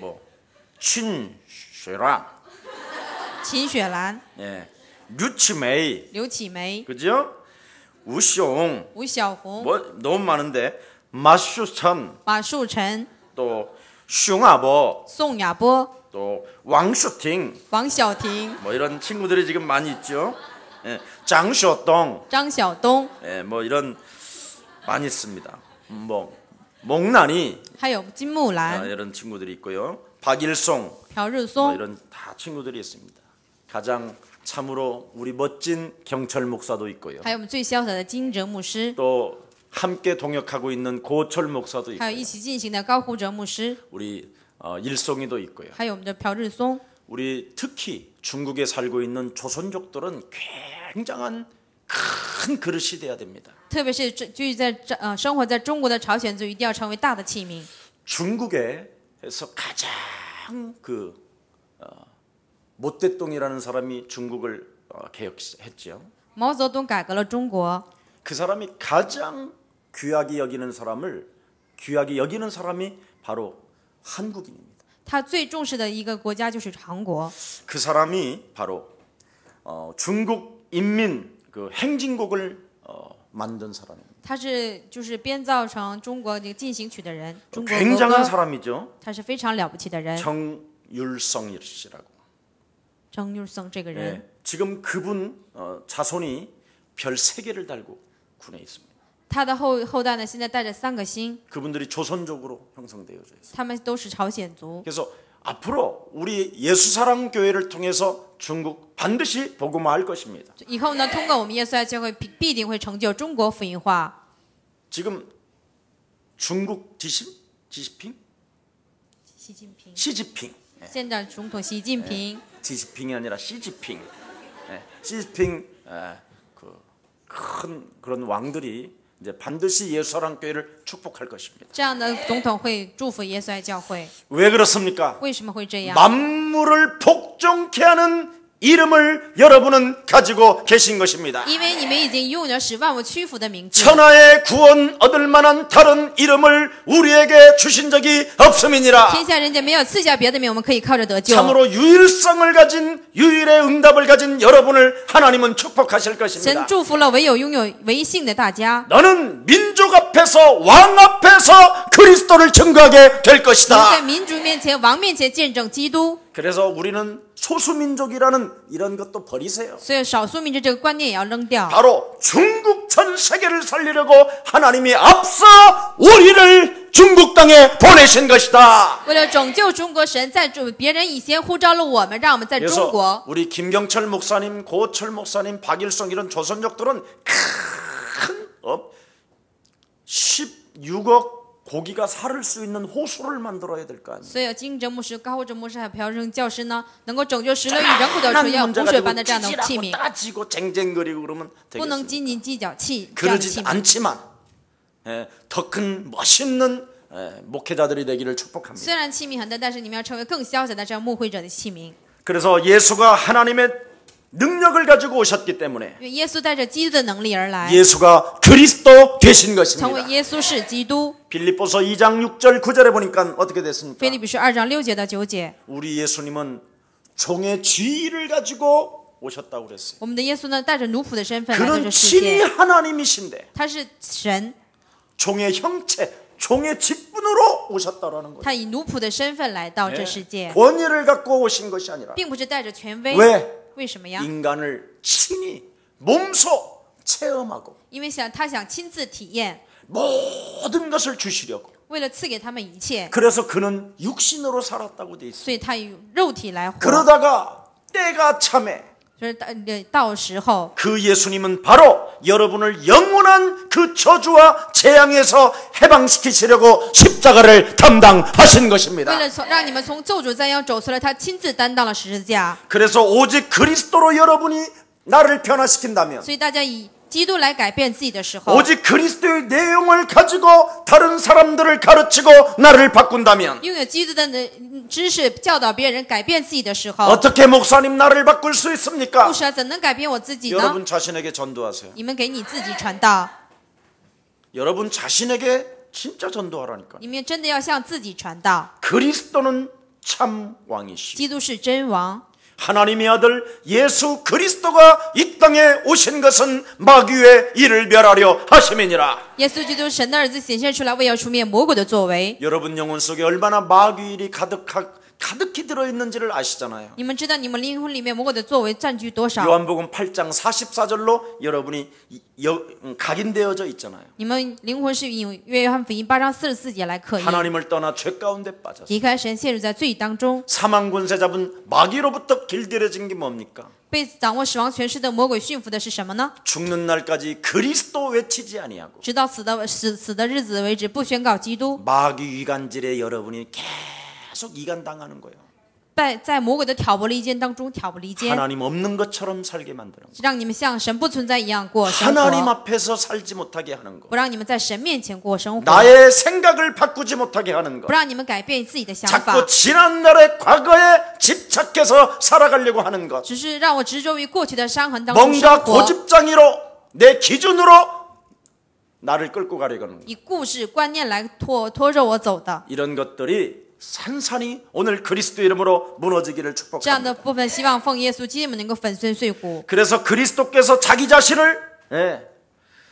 뭐 춘쉐랑 秦雪兰、 류치메이 刘启梅、 그죠? 우숑 吴小红、 뭐 너무 많은데 마슈천 马树成、 또 슝아버 宋亚波、 또 왕슈팅 王小婷、 뭐 이런 친구들이 지금 많이 있죠. 장쇼동 张晓东， 뭐 이런 많이 있습니다. 뭐 몽란이 还有金木兰、 이런 친구들이 있고요. 박일송 朴日 뭐 松， 이런 다 친구들이 있습니다. 가장 참으로 우리 멋진 경철 목사도 있고요. 还有我们最潇洒的金哲牧师， 또 함께 동역하고 있는 고철 목사도 还有 있고요. 一起进行的高胡哲牧师， 우리 일송이도 있고요. 还有我们的朴日松。 우리 특히 중국에 살고 있는 조선족들은 굉장한 큰 그릇이 돼야 됩니다. 特别是居在生活在中国的朝鲜族，一定要成为大的器皿。 중국에서 가장 모태똥이라는 사람이 중국을 개혁했죠. 毛泽东改革了中国， 그 사람이 가장 귀하게 여기는 사람이 바로 한국인입니다. 他最重视的一个国家就是韩国。 그 사람이 바로 중국 인민 그 행진곡을 만든 사람입니다. 他是就是编造成中国这个进行曲的人，中国国 굉장한 歌， 사람이죠. 他是非常了不起的人。 정율성 씨라고. 张玉松这个人， 네, 지금 그분 자손이 별 3개를 달고 군에 있습니다. 他的后代呢，现在带着3个星， 그분들이 조선족으로 형성되어져 있어요. 他们都是朝鲜族。 그래서 앞으로 우리 예수사랑 교회를 통해서 중국 반드시 복음화할 것입니다. 以后呢，通过我们耶稣爱教会必定会成就中国福音化。 지금 중국 지시핑? 习近平， 시지핑. 现在总统习近平， 지시핑이 아니라 시지핑. 시지핑 큰 그런 왕들이 이제 반드시 예수사랑 교회를 축복할 것입니다. 这样的总统会祝福耶稣爱教会。 왜 그렇습니까? 为什么会这样？ 만물을 복종케 하는 이름을 여러분은 가지고 계신 것입니다. 因为你们已经拥有使万物屈服的名字。 천하의 구원 얻을 만한 다른 이름을 우리에게 주신 적이 없음이니라. 天下人间没有赐下别的名，我们可以靠着得救。 참으로 유일성을 가진 유일의 응답을 가진 여러분을 하나님은 축복하실 神 것입니다. 祝福了唯有拥有唯信的大家。 너는 민족 앞에서 왕 앞에서 그리스도를 증거하게 될 你在 것이다. 民族面前、王面前见证基督。 그래서 우리는 소수민족이라는 이런 것도 버리세요. 所以少数民族这个观念也要扔掉。 바로 중국 전 세계를 살리려고 하나님이 앞서 우리를 중국 땅에 보내신 것이다. 为了拯救中国，神在别人以前呼召了我们，让我们在中 그래서 国。 우리 김경철 목사님, 고철 목사님, 박일성 이런 조선족들은 큰 16억 고기가 살을 수 있는 호수를 만들어야 될 거 아니에요. 所以金哲牧师、高哲牧师还有朴正教师呢，能够拯救16亿人口的时候，要有湖水般的这样的器皿， 따지고 쟁쟁거리고 그러면 不能 되겠습니다. 斤斤计较这样的器 그러지 皿。 않지만 더 큰 멋있는 목회자들이 되기를 축복합니다. 虽然器皿很大，但是你们要成为更潇洒的这样牧会者的器皿。 그래서 예수가 하나님의 능력을 가지고 오셨기 때문에 因为耶稣带着基督的能力而来， 예수가 그리스도 되신 成为 것입니다. 耶稣是基督。 빌립보서 2장 6절 9절에 보니까 어떻게 됐습니까? 腓立比书2章6节到9节， 우리 예수님은 종의 지위를 가지고 오셨다고 그랬어요. 我们的耶稣呢，带着奴仆的身份来到 그는 这世 친히 界， 하나님이신데 他是神， 종의 형체, 종의 직분으로 오셨다라는 거예요. 他以奴仆的身份来到这世界， 권위를 갖고 오신 것이 아니라 并不是带着权威。 왜 为什么呀？ 인간을 친히 몸소 체험하고 因为他想亲自体验， 모든 것을 주시려고 为了赐给他们一切， 그래서 그는 육신으로 살았다고 돼 있어요. 所以他以肉体来活。 그러다가 때가 참에 就是到时候， 그 예수님은 바로 여러분을 영원한 그 저주와 재앙에서 해방시키시려고 십자가를 담당하신 为 것입니다. 了让你们从咒诅灾殃走出来，他亲自担当了十字架。 그래서 오직 그리스도로 여러분이 나를 변화시킨다면, 所以大家以基督来改变自己的时候， 오직 그리스도의 내용을 가지고 다른 사람들을 가르치고 나를 바꾼다면, 拥有基督的知识教导别人改变自己的时候， 어떻게 목사님 나를 바꿀 수 있습니까? 牧师怎能改变我自己呢？ 여러분 자신에게 전도하세요. 你们给你自己传道， 여러분 자신에게 진짜 전도하라니까. 你们真的要向自己传道。 그리스도는 참 왕이시. 基督是真王， 하나님의 아들 예수 그리스도가 이 땅에 오신 것은 마귀의 일을 멸하려 하심이니라. 耶稣基督神的儿子显现出来，为要除灭魔鬼的作为。 여러분 영혼 속에 얼마나 마귀 일이 가득히 들어있는지를 아시잖아요. 你们知道你们灵魂里面魔鬼的作为占据多少？ 요한복음 8장 44절로 여러분이 각인되어져 있잖아요. 你们灵魂是以约翰福音8章44节来刻印， 하나님을 떠나 죄 가운데 빠졌어요. 离开神，陷入在罪当中， 사망 권세 잡은 마귀로부터 길들여진 게 뭡니까? 被掌握死亡权势的魔鬼驯服的是什么呢？ 죽는 날까지 그리스도 외치지 아니하고 直到死的日子为止，不宣告基督， 마귀 이간질에 여러분이 계속 이간당하는 거예요. 在魔鬼的挑拨离间当中挑拨离间， 하나님 없는 것처럼 살게 만드는 거예요. 让你们像神不存在一样过生 하나님 活， 앞에서 살지 못하게 하는 거. 不让你们在神面前过生活， 나의 생각을 바꾸지 못하게 하는 거. 不让你们改变自己的想 자꾸 法， 지난날의 과거에 집착해서 살아가려고 하는 것. 只是让我执着于过去的伤痕当中 뭔가 生活， 고집장이로 내 기준으로 나를 끌고 가려고 하는 것. 以故事观念来拖着我走的。 이런 것들이 산산이 오늘 그리스도 이름으로 무너지기를 这样的 축복합니다. 部分，希望奉耶稣基督能够粉碎碎骨。 그래서 그리스도께서 자기 자신을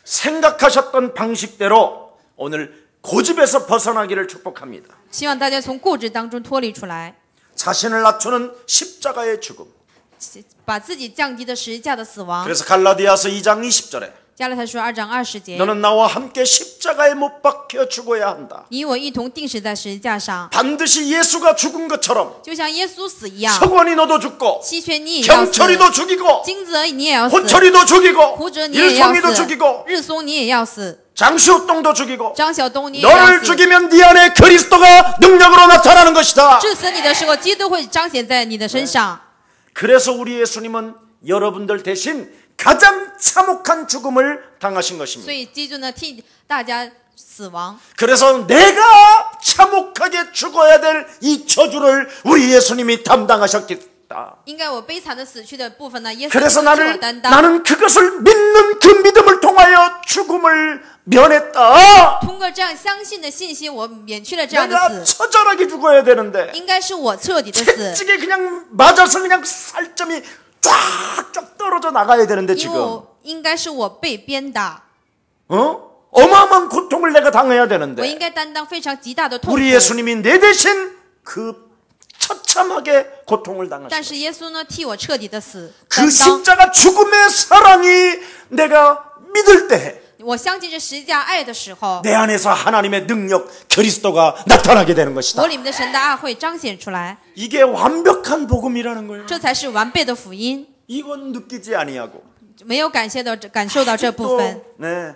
생각하셨던 방식대로 오늘 고집에서 벗어나기를 축복합니다. 希望大家从固执当中脱离出来， 자신을 낮추는 십자가의 죽음. 把自己降低的十字架的死亡。 그래서 갈라디아서 2장 20절에 加拉太书2章20节， 너는 나와 함께 십자가에 못 박혀 죽어야 한다. 你我一同钉死在十字架上， 반드시 예수가 죽은 것처럼 就像耶稣死一样。 서관이 너도 죽고 希薛你也要死， 경철이도 죽이고 金泽你也要死， 호철이도 죽이고 胡哲你也要 일송이도 死， 죽이고 日松你也要死， 장시호동도 죽이고 张晓东你也要 너를 死。 죽이면 네 안에 그리스도가 능력으로 나타나는 것이다. 致死你的时候，基督会彰显在你的身上。 그래서 우리 예수님은 여러분들 대신 가장 참혹한 죽음을 당하신 所 것입니다. 以基督呢替大家死亡， 그래서 내가 참혹하게 죽어야 될 이 저주를 우리 예수님이 담당하셨겠다. 应该我悲惨的死去的部分呢，耶稣 그래서 替我担当。 나는 그것을 믿는 그 믿음을 통하여 죽음을 면했다. 通过这样相信的信息，我免去了这样的 내가 死。 처절하게 죽어야 되는데 应该是我彻底的死， 채찍에 그냥 맞아서 그냥 살점이 쫙쫙 떨어져 나가야 되는데 因为 지금 我应该是我被鞭打， 어마어마한 고통을 내가 당해야 我应 되는데 该担当非常极大的痛苦。 우리 예수님이 내 대신 그 처참하게 고통을 但 당하셨다. 是耶稣呢替我彻底的死 그 担当。 십자가 죽음의 사랑이 내가 믿을 때 我相信这十字架爱的时候， 내 안에서 하나님의 능력 그리스도가 나타나게 되는 것이다. 我里面的神的爱会彰显出来， 이게 완벽한 복음이라는 거예요. 这才是完备的福音。 이건 느끼지 아니하고 没有感受到这部分， 네,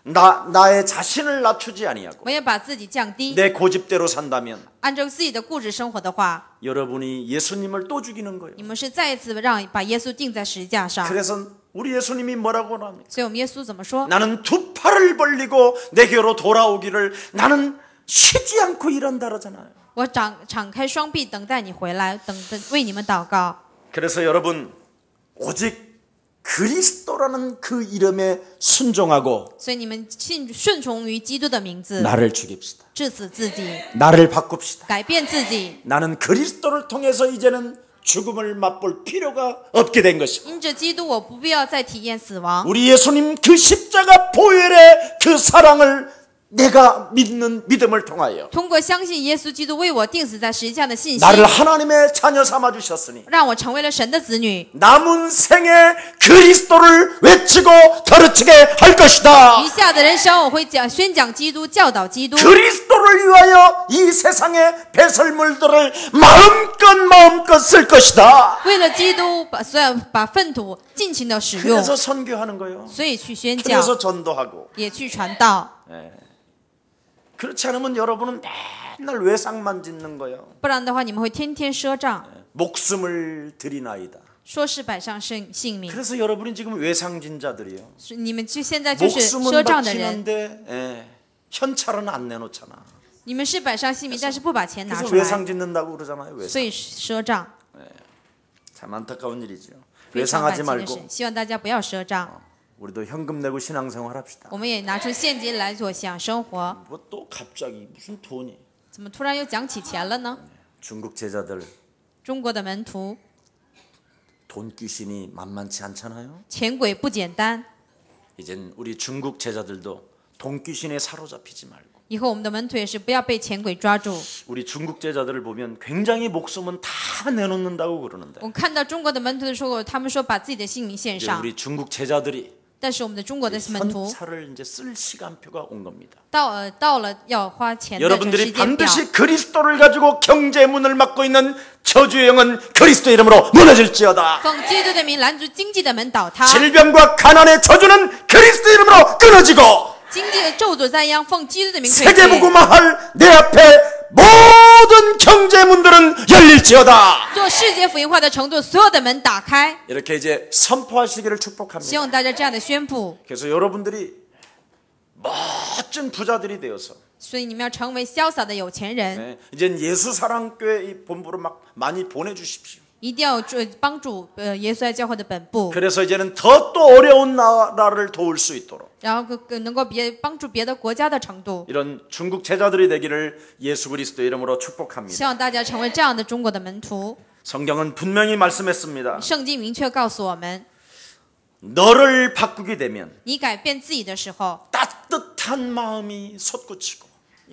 나의 자신을 낮추지 아니하고 没有把自己降低， 내 고집대로 산다면 按照自己的固执生活的话， 여러분이 예수님을 또 죽이는 거예요. 你们是再一次把耶稣钉在十字架上。 그래서 우리 예수님이 뭐라고 합니까? 所以我们耶稣怎么说？ 나는 두 팔을 벌리고 내게로 돌아오기를 나는 쉬지 않고 일한다 그러잖아요. 我敞开双臂等待你回来，等为你们祷告。 그래서 여러분 오직 그리스도라는 그 이름에 순종하고 所以你们顺从于基督的名字， 나를 죽입시다. 致死自己， 나를 바꿉시다. 改变自己。 나는 그리스도를 통해서 이제는 죽음을 맛볼 필요가 없게 된 것이고 因着基督，我不必要再体验死亡。 우리 예수님 그 십자가 보혈의 그 사랑을 내가 믿는 믿음을 통하여 通过相信耶稣基督为我钉死在十字架的信心， 나를 하나님의 자녀 삼아 주셨으니 让我成为了神的子女。 남은 생에 그리스도를 외치고 가르치게 할 것이다. 余下的人生，我会宣讲基督，教导基督。 그리스도를 위하여 이 세상의 배설물들을 마음껏 쓸 것이다. 为了基督，把粪土尽情的使用， 그래서 선교하는 거예요. 所以去宣讲， 그래서 전도하고. 也去传道。 그렇지 않으면 여러분은 맨날 외상만 짓는 거예요. 不然的话，你们会天天赊账， 목숨을 드리나이다. 说是摆上性命。 그래서 여러분이 지금 외상진 자들이에요. 你们现在就是赊 목숨은 账的人， 바치는데 현찰은 안 내놓잖아. 你们是摆上性命，但是不把钱拿 그래서 出来， 외상 짓는다고 그러잖아요. 所 외상. 以赊账。 참 안타까운 일이죠. 非常感 외상하지 激的 말고 是，希望大家不要赊账， 우리도 현금 내고 신앙생활 합시다. 我们也拿出现金来做想生活。 뭐 또 갑자기 무슨 돈이? 怎么突然又讲起钱了呢？ 중국 제자들 中国的门徒， 돈 귀신이 만만치 않잖아요. 钱鬼不简单。 이젠 우리 중국 제자들도 돈 귀신에 사로잡히지 말고 以后我们的门徒也是不要被钱鬼抓住。 우리 중국 제자들을 보면 굉장히 목숨은 다 내놓는다고 그러는데 我看到中国的门徒的时候，他们说把自己的性命献 이제 上， 우리 중국 제자들이 但是我们的中国的门徒 현찰을 이제 쓸 시간표가 온 겁니다. 到了要花钱的这个时 여러분들이 间表。 반드시 그리스도를 가지고 경제 문을 막고 있는 저주의 영은 그리스도 이름으로 무너질지어다. 奉基督的名拦住经济的门倒塌， 질병과 가난의 저주는 그리스도 이름으로 끊어지고 经济的咒诅灾殃奉基督的名退 세계 去。 복음화할 내 앞에 모든 경제 문들은 열릴지어다. 做世界福音化的程度，所有的门打开。 이렇게 이제 선포하시기를 希 축복합니다. 望大家这样的宣布， 그래서 여러분들이 멋진 부자들이 되어서 所以你们要成为潇洒的有钱人， 네, 이제 예수 사랑교회 이 본부로 막 많이 보내주십시오. 一定要帮助耶稣爱教会的本部， 그래서 이제는 더 또 어려운 나라를 도울 수 있도록 然后能够帮助别的国家的程度。 이런 중국 제자들이 되기를 예수 그리스도 이름으로 希 축복합니다. 望大家成为这样的中国的门徒。 성경은 분명히 말씀했습니다. 圣经明确告诉我们， 너를 바꾸게 되면 你改变自己的时候， 따뜻한 마음이 솟구치고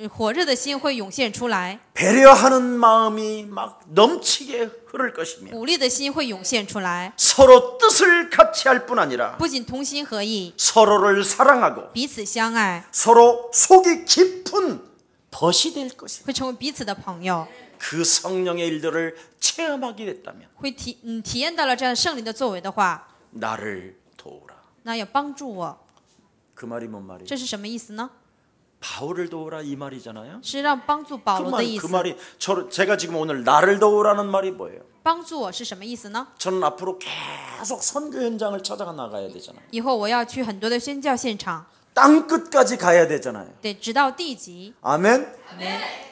火热的心会涌现出来， 배려하는 마음이 막 넘치게 흐를 것이며 鼓励的心会涌现出来， 서로 뜻을 같이 할 뿐 아니라 不仅同心合意， 서로를 사랑하고 彼此相爱， 서로 속이 깊은 벗이 될 것입니다. 会成为彼此的朋友， 그 성령의 일들을 체험하게 됐다면 会体验到了这样圣灵的作为的话， 나를 도우라. 那要帮助我， 그 말이 뭔 말이에요? 这是什么意思呢？ 바울을 도우라 이 말이잖아요. 是让帮助保罗的意 그 思。 말이 제가 지금 오늘 나를 도우라는 말이 뭐예요? 帮助我是什么意思呢？ 저는 앞으로 계속 선교 현장을 찾아가 나가야 되잖아요. 以后我要去很多的宣教现场， 땅 끝까지 가야 되잖아요. 得直到地极。 아멘.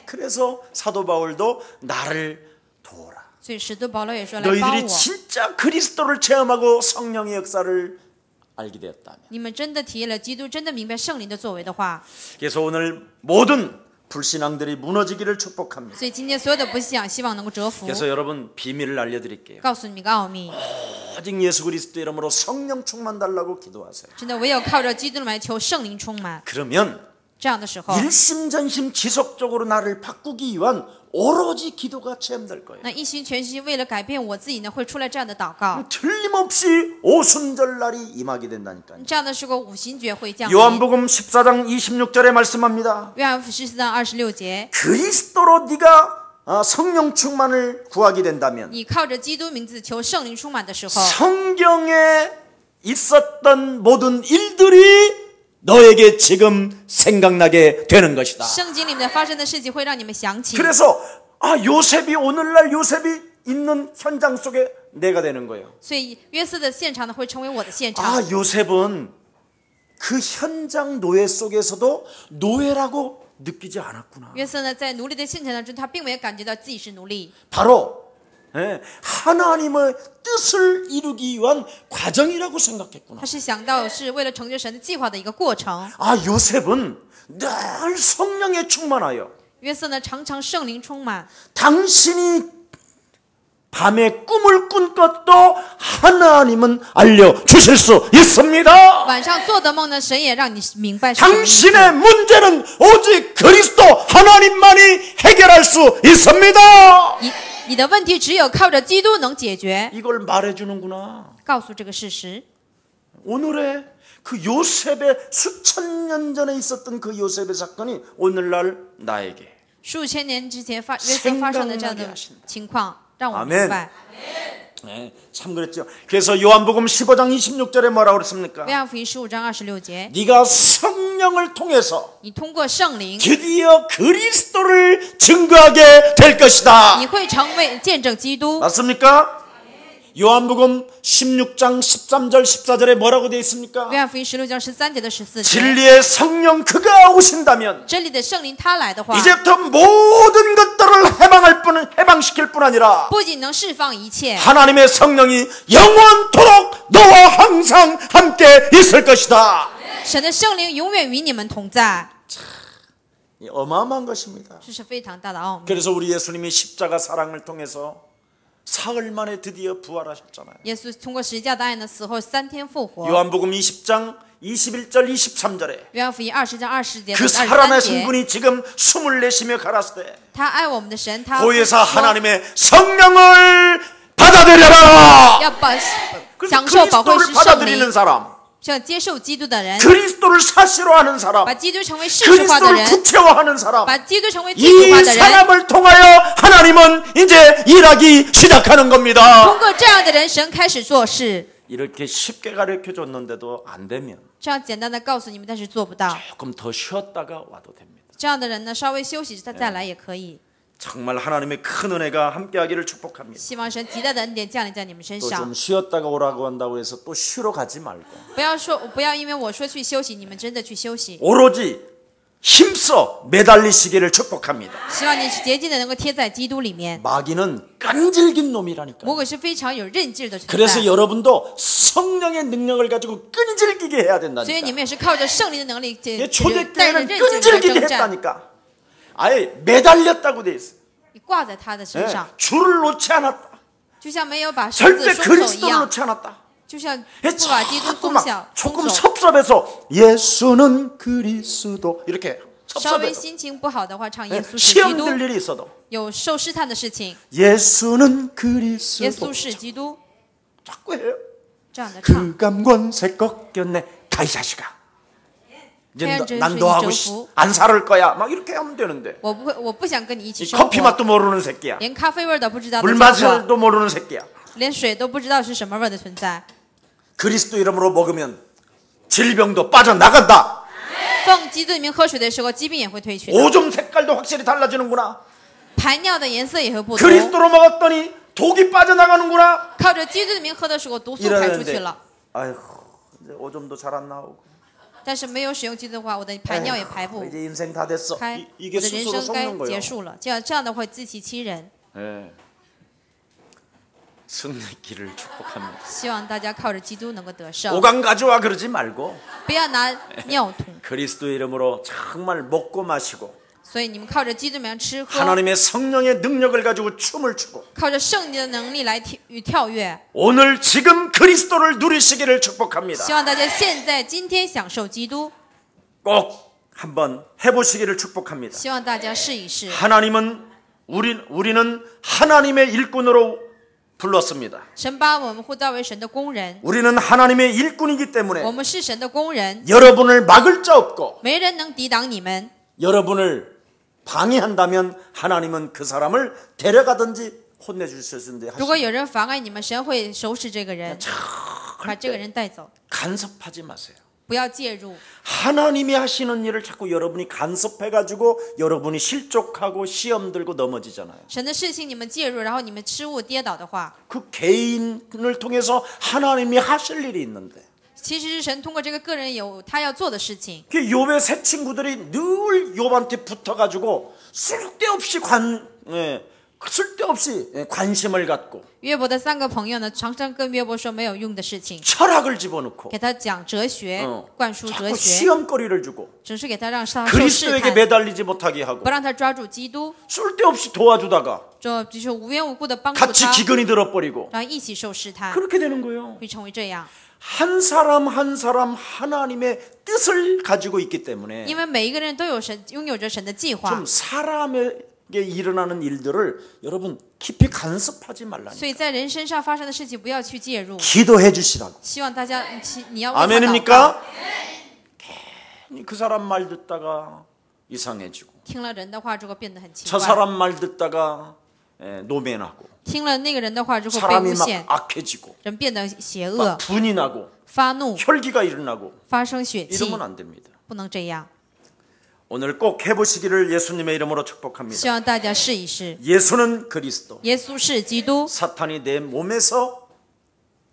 그래서 사도 바울도 나를 도우라. 所以使徒保罗也说来帮 너희들이 我。 진짜 그리스도를 체험하고 성령의 역사를 알게 되었다면. 你们真的体验了基督，真的明白圣灵的作为的话， 그래서 오늘 모든 불신앙들이 무너지기를 축복합니다. 所以今天所有的不信仰，希望能够折服。 그래서 여러분 비밀을 알려드릴게요. 告诉你们个奥秘， 오직 예수 그리스도 이름으로 성령 충만 달라고 기도하세요. 真的唯有靠着基督来求圣灵充满。 그러면 这样的时候， 일심전심 지속적으로 나를 바꾸기 위한 오로지 기도가 체험될 거예요. 那一心全心为了改变我自己呢，会出来这样的祷告。 틀림없이 오순절 날이 임하게 된다니까요. 这样的时候，五旬节会降临。 요한복음 14장 26절에 말씀합니다. 约翰福音14章26节， 그리스도로 네가 성령 충만을 구하게 된다면 你靠着基督名字求圣灵充满的时候， 성경에 있었던 모든 일들이 너에게 지금 생각나게 되는 것이다. 圣经里面发生的事情会让你们想起。 그래서 요셉이 오늘날 요셉이 있는 현장 속에 내가 되는 거예요. 所以约瑟的现场呢，会成为我的现场。 요셉은 그 현장 노예 속에서도 노예라고 느끼지 않았구나. 约瑟呢，在奴隶的现场当中，他并没有感觉到自己是奴隶， 바로 하나님의 뜻을 이루기 위한 과정이라고 생각했구나. 他是想到是为了成就神的计划的一个过程。 요셉은 늘 성령에 충만하여 约瑟呢，常常圣灵充满， 당신이 밤에 꿈을 꾼 것도 하나님은 알려주실 수 있습니다. 晚上做的梦呢，神也让你明白是什么意思。 당신의 문제는 오직 그리스도 하나님만이 해결할 수 있습니다. 你的问题只有靠着基督能解决。 이걸 말해주는구나. 告诉这个事实。 오늘의 그 요셉의 수천 년 전에 있었던 그 요셉의 사건이 오늘날 나에게 数千年之前约瑟发生的这样的情况，让我们明白。 네, 참 그랬죠. 그래서 요한복음 15장 26절에 뭐라고 그랬습니까? 约翰福音15章26节， 네가 성령을 통해서 你通过圣灵， 드디어 그리스도를 증거하게 될 것이다. 你会成为见证基督。 맞습니까? 요한복음 16장 13절 14절에 뭐라고 되어 있습니까? 约翰福音16章13节的14节， 진리의 성령 그가 오신다면 真理的圣灵他来的话， 이제부터 모든 것들을 해방시킬 뿐 아니라 不仅能释放一切， 하나님의 성령이 영원토록 너와 항상 함께 있을 것이다. 神的圣灵永远与你们同在， 어마어마한 것입니다. 这是非常大的奥秘。 그래서 우리 예수님이 십자가 사랑을 통해서 사흘 만에 드디어 부활하셨잖아요. 耶稣通过十字架的爱呢，死后3天复活。 요한복음 20장 21절 23절에 约翰福音20章20节 그 到 살아나신 23节， 분이 지금 숨을 내쉬며 가라사대 他爱我们的神，他 고에서 说 하나님의 성령을 받아들여라. 要把 그래서 享受宝贵 그리스도를 是圣 받아들이는 灵， 사람, 像接受基督的人， 그리스도를 사실로 하는 사람, 把基督成为事实化的 그리스도를 人， 구체화하는 사람, 把基督成为具 이 体化的人。 사람을 통하여 하나님은 이제 일하기 시작하는 겁니다. 通过这样的人，神开始做事。 이렇게 쉽게 가르쳐 줬는데도 안 되면 这样简单的告诉你们，但是做不到。 조금 더 쉬었다가 와도 됩니다. 这样的人呢，稍微休息他再来也可以。 정말 하나님의 큰 은혜가 함께하기를 축복합니다. 希望神极大的恩典降临在你们身 또 上 좀 。 쉬었다가 오라고 한다고 해서 또 쉬러 가지 말고 不要因为我说去休息，你们真的去休息。 오로지 힘써 매달리시기를 축복합니다. 希望你是竭尽的能够贴在基督里面。 마귀는 끈질긴 놈이라니까. 魔鬼是非常有韧劲的存 그래서 在， 여러분도 성령의 능력을 가지고 끈질기게 해야 所以 된다니까. 你们也是靠着圣灵的能力， 예, 带着 초대교회는 韧劲的 끈질기게 征战。 했다니까. 아예 매달렸다고 돼 있어. 你挂在他的身 예, 上， 줄을 놓지 않았다. 就像没有把绳子 절대 松手一 그리스도를 样， 놓지 않았다. 就像 예, 不把基督 자꾸 松 막 手。 조금 섭섭해서 예수는 그리스도 이렇게 稍微 섭섭해서 心情不好的话，唱 예, 耶稣是基 시험 督。 들 일이 있어도 有受试探的事情， 예수는 耶 그리스도 稣是基督， 자꾸 해요. 这样的唱。 그 감권새 꺾였네. 가 이 자식아. 이제 난 너하고 안 살을 거야. 막 이렇게 하면 되는데. 我不想跟你一起 이 生 커피 活， 맛도 모르는 새끼야. 连咖啡味儿都不知道的 물 家伙， 맛도 모르는 새끼야. 连水都不知道是什么味儿的存在。 그리스도 이름으로 먹으면 질병도 빠져나간다. 奉基督里面喝水的时候，疾病也会退去的， 오줌 색깔도 확실히 달라지는구나. 排尿的颜色也会不同。 그리스도로 먹었더니 독이 빠져나가는구나. 靠着基督里面喝的时候，毒素排出去 이러는데 了。 아휴 이제 오줌도 잘 안 나오고. 但是没有使用基督的话，我的排尿也排不 이제 인생 다 됐어. 开， 이게 我的人 스스로 生该 속는 거예요. 结束了。这样的会自欺欺人。 예. 승리길을 축복합니다. 希望大家靠着基督能够得胜， 오강 가져와 그러지 말고 不要拿尿桶。 그리스도 이름으로 정말 먹고 마시고 所以你们靠着基督里面吃喝， 하나님의 성령의 능력을 가지고 춤을 추고 靠着圣灵的能力来跳跃。 오늘 지금 그리스도를 누리시기를 축복합니다. 希望大家现在今天享受基督， 꼭 한번 해보시기를 축복합니다. 希望大家试一试。 하나님은 우리는 하나님의 일꾼으로 불렀습니다. 神把我们呼召为神的工人， 우리는 하나님의 일꾼이기 때문에 我们是神的工人， 여러분을 막을 자 없고 没人能抵挡你们。 여러분을 방해한다면 하나님은 그 사람을 데려가든지 혼내주셨는데 如果有人妨碍你们，神会收拾这个人，把这个人带走， 간섭하지 마세요. 不要介入。 하나님이 하시는 일을 자꾸 여러분이 간섭해가지고 여러분이 실족하고 시험 들고 넘어지잖아요. 神的事情你们介入，然后你们失误跌倒的话， 그 개인을 통해서 하나님이 하실 일이 있는데 其实是神通过这个个人有他要做的事情。 그 욥의 세 친구들이 늘 욥한테 붙어가지고 쓸데없이 관심을 갖고 约伯的3个朋友呢，常常跟约伯说没有用的事情， 철학을 집어넣고 给他讲哲学，灌输哲 자꾸 学， 시험거리를 주고 只是给他让他受试 그리스도에게 探， 매달리지 못하게 하고 不让他抓住基督， 쓸데없이 도와주다가 就是无缘无故的帮助 같이 他， 기근이 들어버리고 然后一起受试探， 그렇게 되는 거예요. 会成为这样。 한 사람 한 사람 하나님의 뜻을 가지고 있기 때문에 因为每一个人都有拥有着神的计划， 좀 사람에게 일어나는 일들을 여러분 깊이 간섭하지 말라니. 所以在人身上发生的事情不要去介入。 기도해 주시라고. 希望大家，你要为他祷告。 아멘입니까? 괜히 그 사람 말 듣다가 이상해지고 听了人的话之后变得很奇 저 怪， 사람 말 듣다가 노면하고 听了那个人的话之后被 사람이 诬 막 陷， 악해지고 人变得邪 막 恶， 분이 나고 发怒， 혈기가 일어나고 发生血气， 이러면 안 됩니다. 不能这样。 오늘 꼭 해보시기를 예수님의 이름으로 축복합니다. 希望大家试一试。 예수는 그리스도. 耶稣是基督， 사탄이 내 몸에서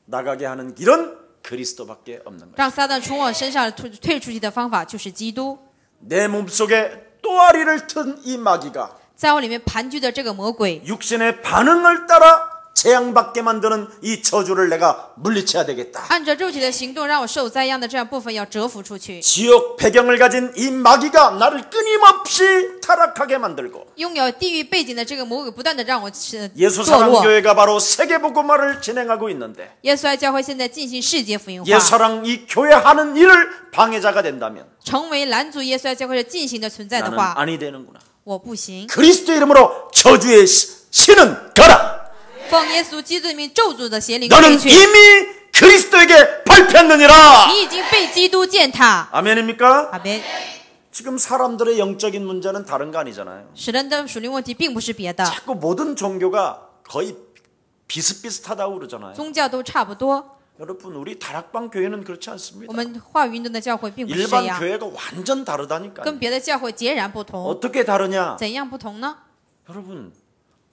나가게 하는 길은 그리스도밖에 없는 거예요. 让撒旦从我身上退出去的方法就是基督。 내 몸속에 또아리를 튼 이 마귀가 在我里面盘踞的这个魔鬼， 육신의 반응을 따라 재앙받게 만드는 이 저주를 내가 물리쳐야 되겠다. 按着肉体的行动让我受灾殃的这样部分要折服出去。 지옥 배경을 가진 이 마귀가 나를 끊임없이 타락하게 만들고 拥有地狱背景的这个魔鬼不断的让我堕 예수사랑 落。 교회가 바로 세계복음화를 진행하고 있는데 耶稣爱教会现在进行世界福音化， 예수사랑 이 교회 하는 일을 방해자가 된다면 成为拦阻耶稣爱教会的进行的存在的 나는 话， 아니 되는구나. 我不行。 그리스도 이름으로 저주의 신은 가라. 奉耶稣基督的名咒诅的邪灵退 너는 去。 이미 그리스도에게 밟혔느니라. 你已经被基督践踏。 아멘입니까? 阿门。 지금 사람들의 영적인 문제는 다른 거 아니잖아요. 使人的属灵问题并不是别的， 자꾸 모든 종교가 거의 비슷비슷하다고 그러잖아요. 宗教都差不多。 여러분 우리 다락방 교회는 그렇지 我 않습니다. 们话语运动的教会并不是这 일반 样， 교회가 완전 다르다니까요. 跟别的教会截然不同。 어떻게 다르냐? 怎样不同呢？ 여러분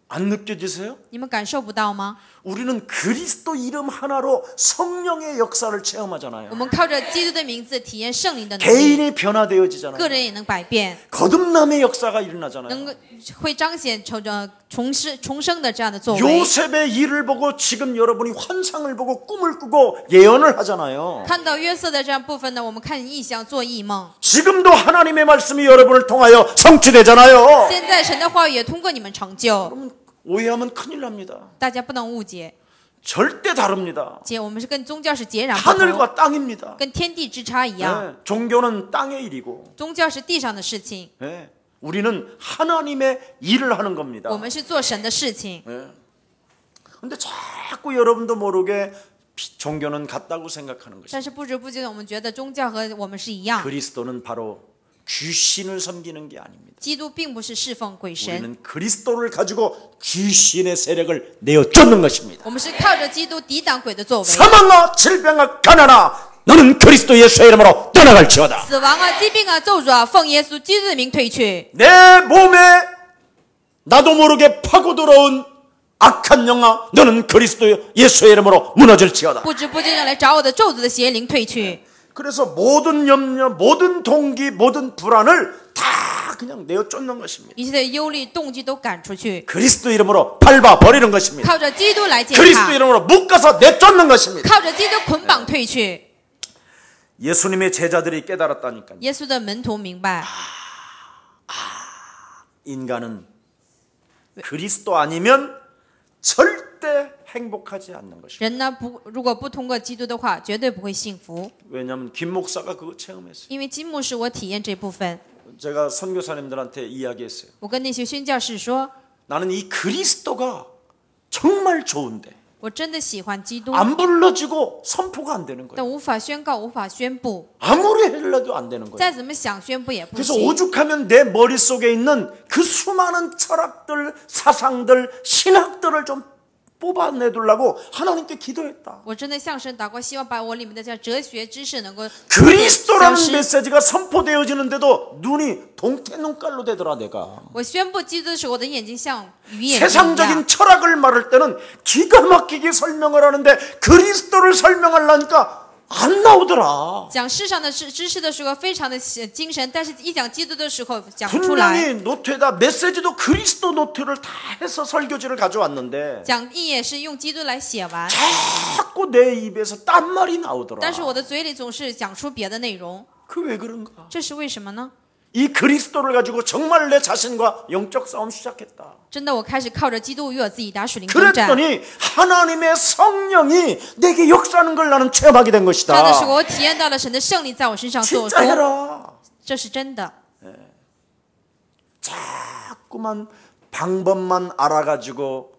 안 느껴지세요? 你们感受不到吗？ 우리는 그리스도 이름 하나로 성령의 역사를 我 체험하잖아요. 们靠着基督的名字体验圣灵的能力， 개인이 변화되어지잖아요. 个人也能百变， 거듭남의 역사가 일어나잖아요. 能够会彰显重生的这样的作为。 요셉의 일을 보고 지금 여러분이 환상을 보고 꿈을 꾸고 예언을 하잖아요. 看到约瑟的这样部分呢，我们看异象做异梦。 지금도 하나님의 말씀이 여러분을 통하여 성취되잖아요. 现在神的话语也通过你们成就， 그러면 오해하면 큰일 납니다. 大家不能误解。 절대 다릅니다. 我们是跟宗教是截然不同， 하늘과 땅입니다. 跟天地之差一样。 네, 종교는 땅의 일이고 宗教是地上的事情， 네, 우리는 하나님의 일을 하는 겁니다. 我们是做神的事情。 근데 자꾸 여러분도 모르게 종교는 같다고 생각하는 것입니다. 但是不知不觉的，我们觉得宗教和我们是一样。 그리스도는 바로 귀신을 섬기는 게 아닙니다. 基督并不是侍奉鬼神， 우리는 그리스도를 가지고 귀신의 세력을 내어 쫓는 것입니다. 我们是靠着基督抵挡鬼的作为。 사망아 질병아 가난아 너는 그리스도 예수의 이름으로 떠나갈지어다. 死亡啊，疾病啊，咒诅啊，奉耶稣基督的名退去。 내 몸에 나도 모르게 파고 들어온 악한 영아 너는 그리스도 예수의 이름으로 무너질지어다. 不知不觉的来找我的咒诅的邪灵退去。 그래서 모든 염려, 모든 동기, 모든 불안을 다 그냥 내어 쫓는 것입니다. 一切的忧虑、动机都赶出去， 그리스도 이름으로 밟아 버리는 것입니다. 靠着基督来践 그리스도 踏， 이름으로 묶어서 내쫓는 것입니다. 靠着基督捆绑退去。 예수님의 제자들이 깨달았다니까요. 耶稣的门徒明白， 인간은 그리스도 아니면 절대 행복하지 않는 것입니다. 人呢如果不通过基督的话，绝对不会幸福。 왜냐하면 김 목사가 그거 체험했어요. 因为金牧师我体验这部分， 제가 선교사님들한테 이야기했어요. 我跟那些宣教士说， 나는 이 그리스도가 정말 좋은데 我真的喜欢基督， 안 불러지고 선포가 안 되는 거예요. 但无法宣告，无法宣布， 아무리 해도 안 되는 거예요. 再怎么想宣布也不 그래서 行。 오죽하면 내 머릿속에 있는 그 수많은 철학들, 사상들, 신학들을 좀 뽑아내두려고 하나님께 기도했다. 我真的向神祷告，希望把我里面的这哲学知识能够消 그리스도라는 失。 메시지가 선포되어지는데도 눈이 동태 눈깔로 되더라 내가. 我宣布基督的时候，我的眼睛像鱼眼睛一 세상적인 样。 철학을 말할 때는 기가 막히게 설명을 하는데 그리스도를 설명하려니까 안 나오더라. 讲世上的知识的时候非常的精神，但是一讲基督的时候讲不出来。 분명히 노트에다 메시지도 그리스도 노트를 다 해서 설교지를 가져왔는데 讲义也是用基督来写完， 자꾸 내 입에서 딴 말이 나오더라. 但是我的嘴里总是讲出别的内容， 그 왜 그런가? 这是为什么呢？ 이 그리스도를 가지고 정말 내 자신과 영적 싸움 시작했다. 真的，我开始靠着基督与我自己打属灵征战。 그랬더니 하나님의 성령이 내게 역사하는 걸 나는 체험하게 된 这样的时 것이다. 候，我体验到了神的圣灵在我身上做 진짜 工， 해라. 这是真的。 자꾸만 방법만 알아가지고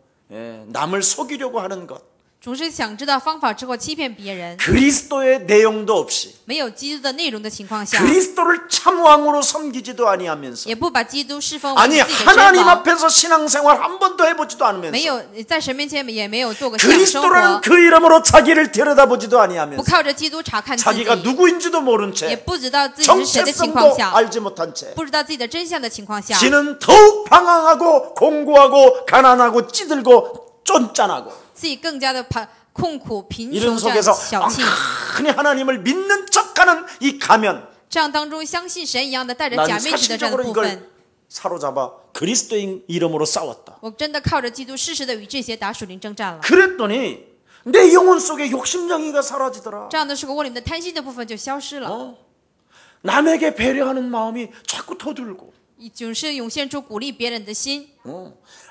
남을 속이려고 하는 것. 总是想知道方法之后欺骗别人， 그리스도의 내용도 없이 没有基督的内容的情况下， 그리스도를 참 왕으로 섬기지도 아니하면서 也不把基督侍奉为 아니 自己的真 하나님 王， 앞에서 신앙생활 한 번도 해보지도 没 않으면서 有在神面前也没有做过信仰生 그리스도라는 活， 그 이름으로 자기를 들여다보지도 不 아니하면서 靠着基督查看自己， 자기가 누구인지도 모른 也 채 不知道自己是谁的情况 정체성도 下， 알지 못한 채 不知道自己的真相的情况下， 지는 더욱 방황하고 공고하고 가난하고 찌들고 쫀짠하고 自己更加的困苦、贫 이런 穷这样 속에서 小气。 많이 하나님을 믿는 척하는 이 가면 这样当中相信神一样的带着 난 假面具的这样的 사실적으로 部 이걸 分， 사로잡아 그리스도인 이름으로 싸웠다. 我真的靠着基督适时的与这些打属灵征战了。 그랬더니 내 영혼 속에 욕심쟁이가 사라지더라. 这样的时候，我里面的贪心的部分就消失了， 남에게 배려하는 마음이 자꾸 터들고 总是涌现出鼓励别人的心。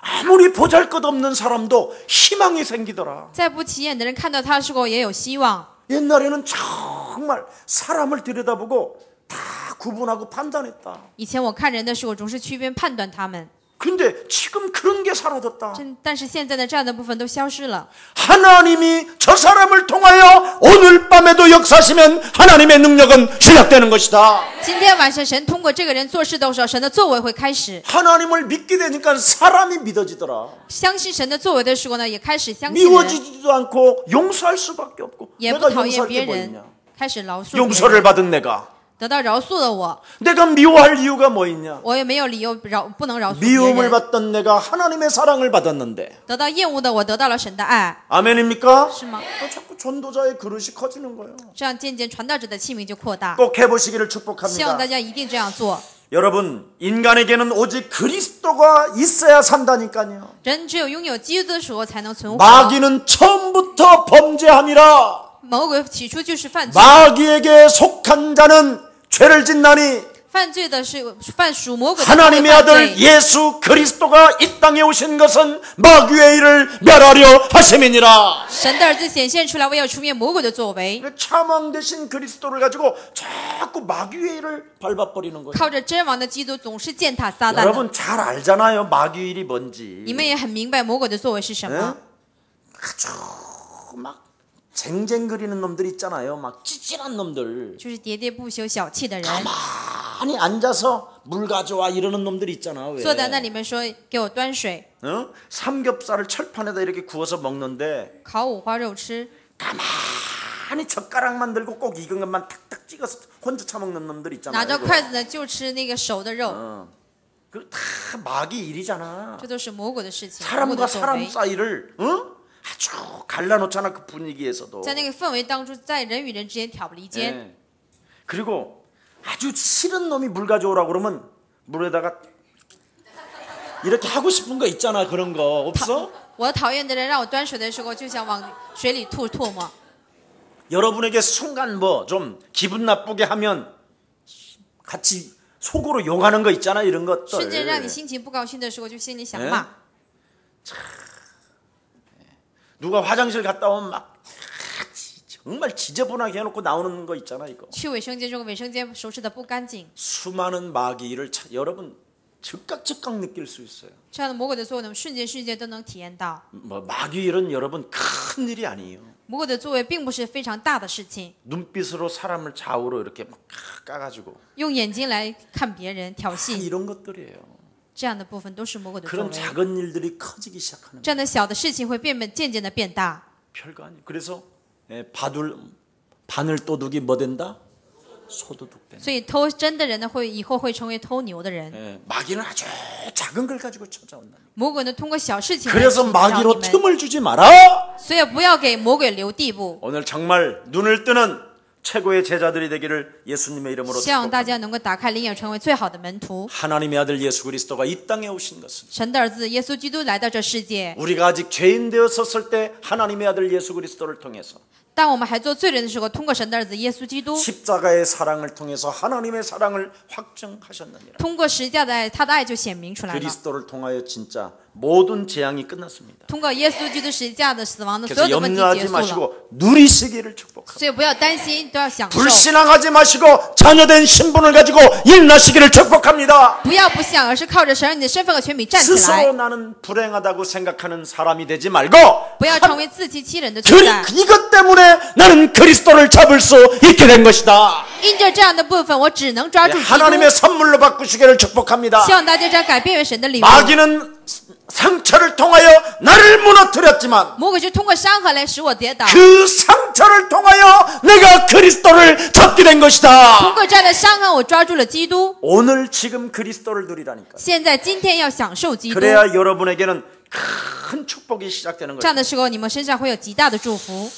아무리 보잘것없는 사람도 희망이 생기더라. 再不起眼的人看到他的时候也有希望。 옛날에는 정말 사람을 들여다보고 다 구분하고 판단했다. 以前我看人的时候总是区分判断他们， 근데 지금 그런 게 사라졌다. 但是现在的这样的部分都消失了。 하나님이 저 사람을 통하여 오늘 밤에도 역사하시면 하나님의 능력은 시작되는 것이다. 今天晚上神通过这个人做事的时候，神的作为会开始。 하나님을 믿게 되니까 사람이 믿어지더라. 相信神的作为的时候呢，也开始相信人， 미워지지도 않고 용서할 수밖에 없고 也不 내가 讨厌 용서할 别 게 뭐 人 있냐. ，开始饶恕别人。 용서를 받은 내가 得到饶恕的我， 내가 미워할 이유가 뭐 있냐. 我也没有理由不能饶恕别 미움을 人。 받던 내가 하나님의 사랑을 받았는데 得到厌恶的我，得到了神的爱， 아멘입니까? 是吗？ 자꾸 전도자의 그릇이 커지는 거예요. 这样渐渐传道者的器皿就扩大。 꼭 해보시기를 希望 축복합니다. 大家一定这样做。 여러분, 인간에게는 오직 그리스도가 있어야 산다니까요. 人只有拥有基督的时候才能存活。 마귀는 처음부터 범죄함이라. 魔鬼起初就是犯罪， 마귀에게 속한 자는 죄를 짓나니 犯罪的是属魔鬼的 하나님의 会犯 아들 罪。 예수 그리스도가 이 땅에 오신 것은 마귀의 일을 멸하려 하심이니라. 神的儿子显现出来，为要除灭魔鬼的作为， 참왕 되신 그리스도를 가지고 자꾸 마귀의 일을 밟아버리는 거예요. 靠着真王的基督总是践踏撒旦的。 여러분 잘 알잖아요. 마귀 일이 뭔지. 你们也很明白魔鬼的作为是什么。 아주 막 쟁쟁거리는 놈들 있잖아요. 막 찌질한 놈들. 就是喋喋不休、小气的人， 가만히 앉아서 물 가져와 이러는 놈들 있잖아. 왜? 坐在那里面说给我端水， 삼겹살을 철판에다 이렇게 구워서 먹는데 烤五花肉吃， 가만히 젓가락만 들고 꼭 익은 것만 탁탁 찍어서 혼자 처먹는 놈들 拿 있잖아요. 着筷子呢就吃那个熟的肉， 그 다 마귀 일이잖아. 这都是魔鬼的事情，魔鬼 사람과 的作 사람 为。 사이를 아주 갈라놓잖아. 그 분위기에서도. 在那个氛围当中，在人与人之间挑拨离间。 예. 그리고 아주 싫은 놈이 물 가져오라고 그러면 물에다가 이렇게 하고 싶은 거 있잖아. 그런 거 없어? 我讨厌的人让我端水的时候，就想往水里吐唾沫。 여러분에게 순간 뭐 좀 기분 나쁘게 하면 같이 속으로 욕하는 거 있잖아. 이런 瞬间让你 것들. 心情不高兴的时候，就心里想 예? 骂。 누가 화장실 갔다 오면 막 정말 지저분하게 해놓고 나오는 거 있잖아. 이거. 去卫生间，这个卫生间收拾的不干净， 수많은 마귀를 여러분 즉각 느낄 수 있어요. 这样的魔鬼的作为，我们瞬间都能体验到。 뭐 마귀 일은 여러분 큰 일이 아니에요. 魔鬼的作为并不是非常大的事情， 눈빛으로 사람을 좌우로 이렇게 막 까가지고 用眼睛来看别人挑 다 衅， 이런 것들이에요. 这样的部分都是魔鬼的作 그런 为。 작은 일들이 커지기 시작하는 这样的小的事情会渐渐的变大。 별거 아니에요. 그래서 바늘 도둑이 뭐 된다? 소도둑 된다. 所以偷针的人呢，以后会成为偷牛的人。 마귀는 아주 작은 걸 가지고 찾아온다. 魔鬼呢，通过小事情来 그래서 寻找 마귀로 你们， 틈을 주지 마라. 所以不要给魔鬼留地步。 오늘 정말 눈을 뜨는 최고의 제자들이 되기를 예수님의 이름으로 希望大家 축복합니다. 能够打开灵眼，成为最好的门徒。 하나님의 아들 예수 그리스도가 이 땅에 오신 것은 神的儿子耶稣基督来到这世界， 우리가 아직 죄인 되었었을 때 하나님의 아들 예수 그리스도를 통해서 当我们还做罪人的时候，通过神的儿子耶稣基督， 십자가의 사랑을 통해서 하나님의 사랑을 확증하셨느니라. 通过十字架的爱，他的爱就显明出来了。 그리스도를 통하여 진짜 모든 재앙이 끝났습니다. 通过耶稣基督十字架的死亡的所 그래서 有的问题结 염려하지 束了， 마시고 누리시기를 축복합니다. 所以不要担心，都要享受， 불신앙하지 마시고 자녀된 신분을 가지고 일나시기를 축복합니다. 不要不想，而是靠着神让你的身份和权柄站起来 스스로 ， 나는 불행하다고 생각하는 사람이 되지 말고 不要成为自欺欺人的存在。 이것 때문에 나는 그리스도를 잡을 수 있게 된 것이다. 因着这样的部分，我只能抓住基督。 하나님의 선물로 바꾸시기를 축복합니다. 希望大家将改变为神的礼物。 마귀는 상처를 통하여 나를 무너뜨렸지만 魔鬼就通过伤害来使我跌倒， 그 상처를 통하여 내가 그리스도를 잡게 된 通 것이다. 过这样的伤害，我抓住了基督。 오늘 지금 그리스도를 누리라니까. 现在今天要享受基督， 그래야 여러분에게는 큰 축복이 시작되는 这样 거예요. 的时候，你们身上会有极大的祝福。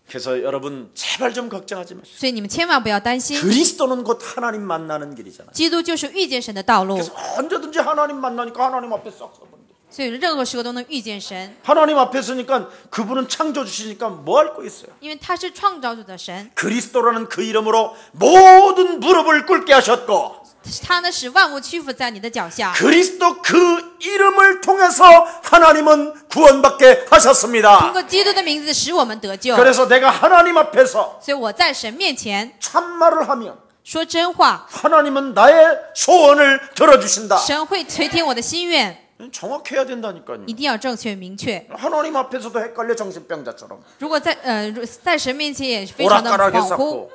그래서 여러분 제발 좀 걱정하지 마시고 所以你们千万不要担心， 그리스도는 곧 하나님 만나는 길이잖아요. 基督就是遇见神的道路， 그래서 언제든지 하나님 만나니까 하나님 앞에 싹 서버린다. 所以任何时候都能遇见神， 하나님 앞에 서니까 그분은 창조주시니까 뭐 할 거 있어요. 因为他是创造主的神， 그리스도라는 그 이름으로 모든 무릎을 꿇게 하셨고 他呢使万物屈服在你的脚下。 그리스도 그 이름을 통해서 하나님은 구원받게 通 하셨습니다. 过基督的名字使我们得救， 그래서 내가 하나님 앞에서 所以我在神面前 참말을 하면 说真话， 하나님은 나의 소원을 들어주신다. 神会垂听我的心愿， 정확해야 된다니까요. 一定要正确明确。 하나님 앞에서도 헷갈려 정신병자처럼 如果在神面前也非常的 오락가락에 恍惚， 쌓고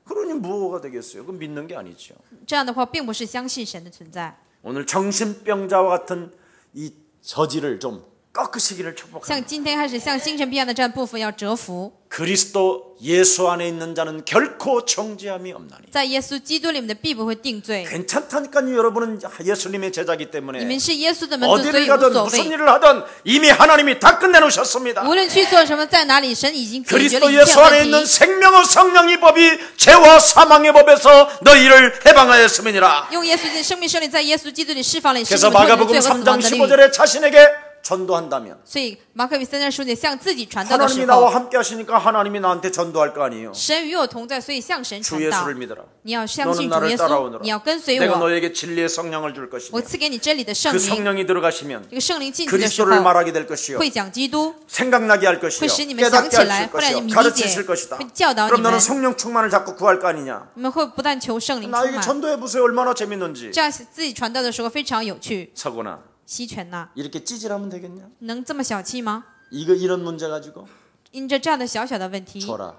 그러니 뭐가 되겠어요? 그건 믿는 게 아니죠. 这样的话并不是相信神的存在。 오늘 정신병자와 같은 이 저지를 좀 꺾으시기를 축복합니다. 像今天开始，像星辰必样的这样部分要折服， 그리스도 예수 안에 있는 자는 결코 정죄함이 없나니. 在耶稣基督里面的必不会定罪。 괜찮다니까요. 여러분은 예수님의 제자기 你 때문에 们是耶稣的门徒，所 어디를 以无 가든 所 무슨 谓。 일을 하든 이미 하나님이 다 끝내놓으셨습니다. 无论去做什么，在哪里，神已经解决了 그리스도 一切 예수 안에 问 있는 题。 생명의 성령의 법이 죄와 사망의 법에서 너희를 해방하였음이니라. 用耶稣的生命圣灵在耶稣基督里释放了你生 그래서 命脱离 마가복음 罪和死 3장 亡的律。 15절에 자신에게 전도한다면 所以马可比3章15节向自己传道的 하나님이 时 나와 候， 함께 하시니까 하나님이 나한테 전도할 거 아니에요. 神与我同在，所以向神 주 传道 예수를 。 믿어라. 你要相信 너는 主耶 나를 稣， 따라오너라. 你要跟随 내가 我， 너에게 진리의 성령을 줄 것이며 我赐给你真理的圣 그 灵。 성령이 들어가시면 这个圣灵进去的时 그리스도를 候， 말하게 될 것이요 会讲基督， 생각나게 할 것이요 会使你们想 깨닫게 起 하실 来，会让你 것이요 们理解， 가르치실 것이다. 会教导你 그럼 们 너는 。 성령 충만을 자꾸 구할 거 아니냐. 你们会不但求圣灵充 나에게 满， 전도해 보세요. 얼마나 재밌는지. 这样自己传道的时候非常有趣。 서구나 稀权呐， 이렇게 찌질하면 되겠냐? 能这么小气吗？ 이런 문제 가지고 因着这样的小小的问题， 줘라.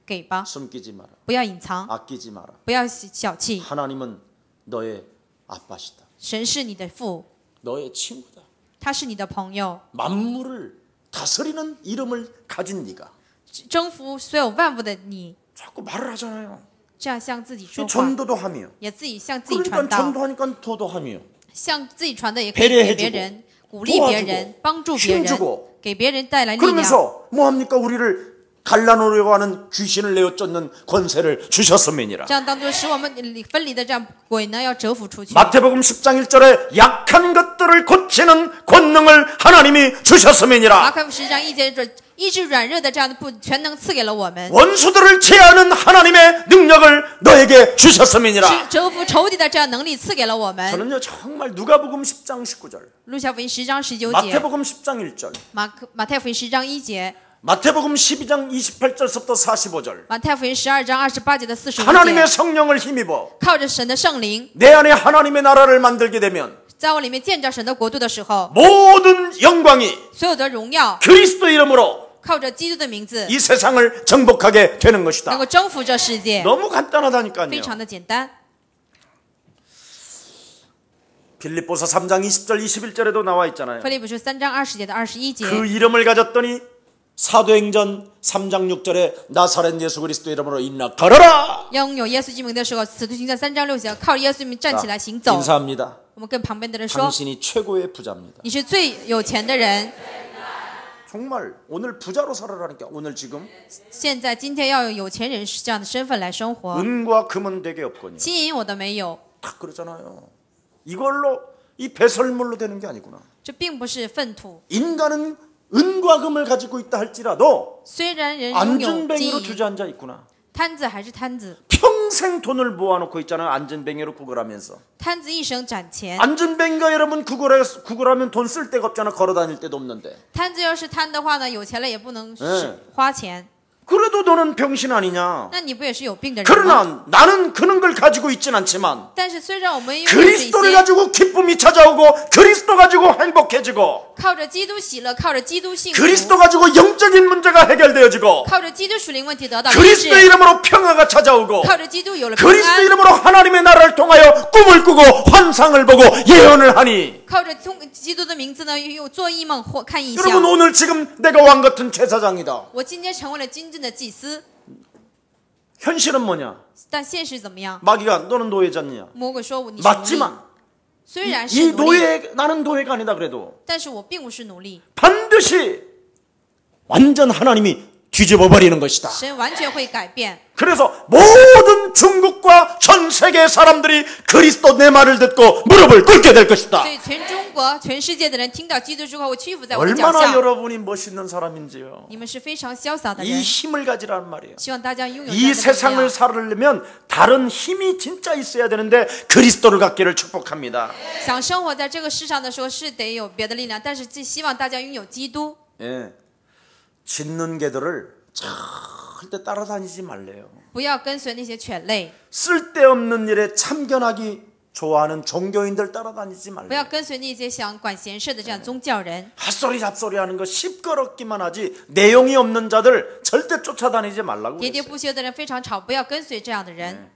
给吧， 숨기지 마라. 不要隐藏， 아끼지 마라. 不要小气。 하나님은 너의 아빠시다. 神是你的父， 너의 친구다. 他是你的朋友， 만물을 다스리는 이름을 가진 네가 征服所有万物的你， 자꾸 말을 하잖아요. 这样向自己说话， 전도도 하며 也自己向自己 그러니까 传道， 전도하니까 도도하며 向自己传的也可以给别人，鼓励别人，帮助别人，给别人带来力量。 그러면서 뭐합니까? 우리를 갈라놓으려고 하는 귀신을 내어 쫓는 권세를 주셨음이니라. 这样当做使我们分离的这样鬼呢，要折服出去。 마태복음 10장 1절에 약한 것들을 고치는 권능을 하나님이 주셨음이니라. 马可福10章1节医治软弱的这样的全能赐给了我们， 원수들을 제하는 하나님의 능력을 너에게 주셨음이니라. 折服仇敌的这样能力赐给了我们。 저는요 정말 누가복음 10장 19절, 路加福音10章19节， 마태복음 10장 1절, 马太福音10章1节， 마태복음 12장 28절부터 45절 马太福音12章28节的45 하나님의 节， 성령을 힘입어 靠着神的圣灵， 내 안에 하나님의 나라를 만들게 되면 在我里面建造神的国度的时候， 모든 영광이 所有的荣耀 그리스도 이름으로 靠着基督的名字 이 세상을 정복하게 되는 能 것이다. 够征服这世界， 너무 간단하다니까요. 非常的简单。 빌립보서 3장 20절 21절에도 나와 있잖아요. 腓立比书3章20节的21节， 그 이름을 가졌더니 사도행전 3장 6절에 나사렛 예수 그리스도 이름으로 인나 걸어라. 拥有耶稣基督名的时候，使徒行传3章6节，靠着耶稣名站起来行走。 인사합니다. 我们跟旁边的人说 당신이 최고의 부자입니다. ：“你是最有钱的人， 정말 오늘 부자로 살아라니까. 오늘 지금 现在今天要有有钱人这样的身份来生活， 은과 금은 되게 없거니와. 金银我都没有， 다 그러잖아요. 이걸로 이 배설물로 되는 게 아니구나. 这并不是粪土。 인간은 은과 금을 가지고 있다 할지라도 虽然人拥有 안전뱅이로 金银， 주저앉아 있구나. 摊子还是摊子， 평생 돈을 모아놓고 있잖아요. 안전뱅이로 구걸하면서. 摊子一生攒钱。 안전뱅이가 여러분 구걸하면 돈 쓸 데가 없잖아. 걸어다닐 데도 없는데. 摊子要是摊的话呢，有钱了也不能嗯花钱， 그래도 너는 병신 아니냐. 那你不也是有病的人吗？ 그러나 나는 그런 걸 가지고 있진 않지만 但是虽然我们拥有这 그리스도를 些， 가지고 기쁨이 찾아오고 그리스도 가지고 행복해지고 靠着基督喜乐，靠着基督幸福， 그리스도 가지고 영적인 문제가 해결되어지고 靠着基督属灵问题得到医 그리스도 治， 이름으로 평화가 찾아오고 靠着基督有了平 그리스도 安， 이름으로 하나님의 나라를 통하여 꿈을 꾸고 환상을 보고 예언을 하니 靠着基督的名字呢，又做异梦或看异 여러분 象。 오늘 지금 내가 왕 같은 제사장이다. 我今天成为了真正的祭司， 현실은 뭐냐? 但现实怎么样？ 마귀가 너는 노예자냐? 魔鬼说你是奴隶， 맞지만 虽然是 이 奴隶， 나는 노예가 아니다 그래도 但是我并不是奴隶， 반드시 완전 하나님이 뒤집어 버리는 것이다. 神完全会改变。 그래서 모든 중국과 전 세계 사람들이 그리스도 내 말을 듣고 무릎을 꿇게 될 것이다. 所以全中国、全世界的人听到基督之后，会屈服在我的脚 얼마나 下。 여러분이 멋있는 사람인지요. 你们是非常潇洒的 이 人， 힘을 가지라는 말이에요. 希望大家拥有这 이 样的力 세상을 量。 살려면 다른 힘이 진짜 있어야 되는데 그리스도를 갖기를 축복합니다. 想生活在这个世上的时候，是得有别的力量，但是希望大家拥有基督。 예. 짖는 개들을 절대 따라다니지 말래요. 不要跟随那些犬类， 쓸데없는 일에 참견하기 좋아하는 종교인들 따라다니지 不要 말래요. 跟随那些想管闲事的这样宗教人。 헛소리 잡소리 하는 거 시끄럽기만 하지 내용이 없는 자들 절대 쫓아다니지 말라고 喋喋 그랬어요. 不休的人非常吵，不要跟随这样的人，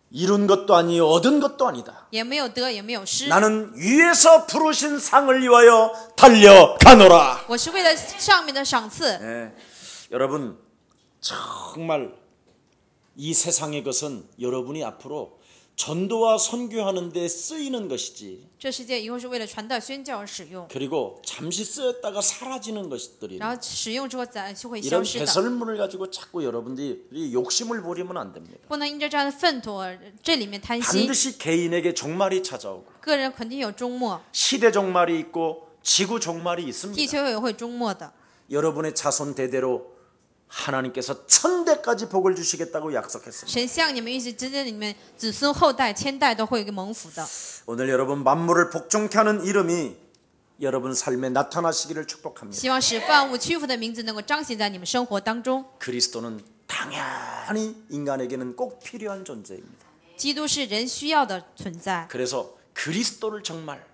이룬 것도 아니요 얻은 것도 아니다. 也没有得，也没有失。 나는 위에서 부르신 상을 위하여 달려가노라. 我是为了上面的赏赐。 예. 여러분 정말 이 세상의 것은 여러분이 앞으로 전도와 선교하는 데 쓰이는 것이지 这世界以后是为了传道宣教而使用， 그리고 잠시 쓰였다가 사라지는 것들이 然后使用之后咱就会消 이런 失的。 배설물을 가지고 자꾸 여러분들이 욕심을 부리면 안 됩니다. 不能因着这样的粪土而这里面贪心， 반드시 개인에게 종말이 찾아오고 个人肯定有终末， 시대 종말이 있고 지구 종말이 地 있습니다. 球也会终末的。 여러분의 자손 대대로 하나님께서 천대까지 복을 주시겠다고 약속했습니다. 神向你们预示，真正你们子孙后代千代都会有一个蒙福的。 오늘 여러분 만물을 복종케 하는 이름이 여러분 삶에 나타나시기를 축복합니다. 希望使万物屈服的名字能够彰显在你们生活当中。 그리스도는 당연히 인간에게는 꼭 필요한 존재입니다. 基督是人需要的存在， 그래서 그리스도를 정말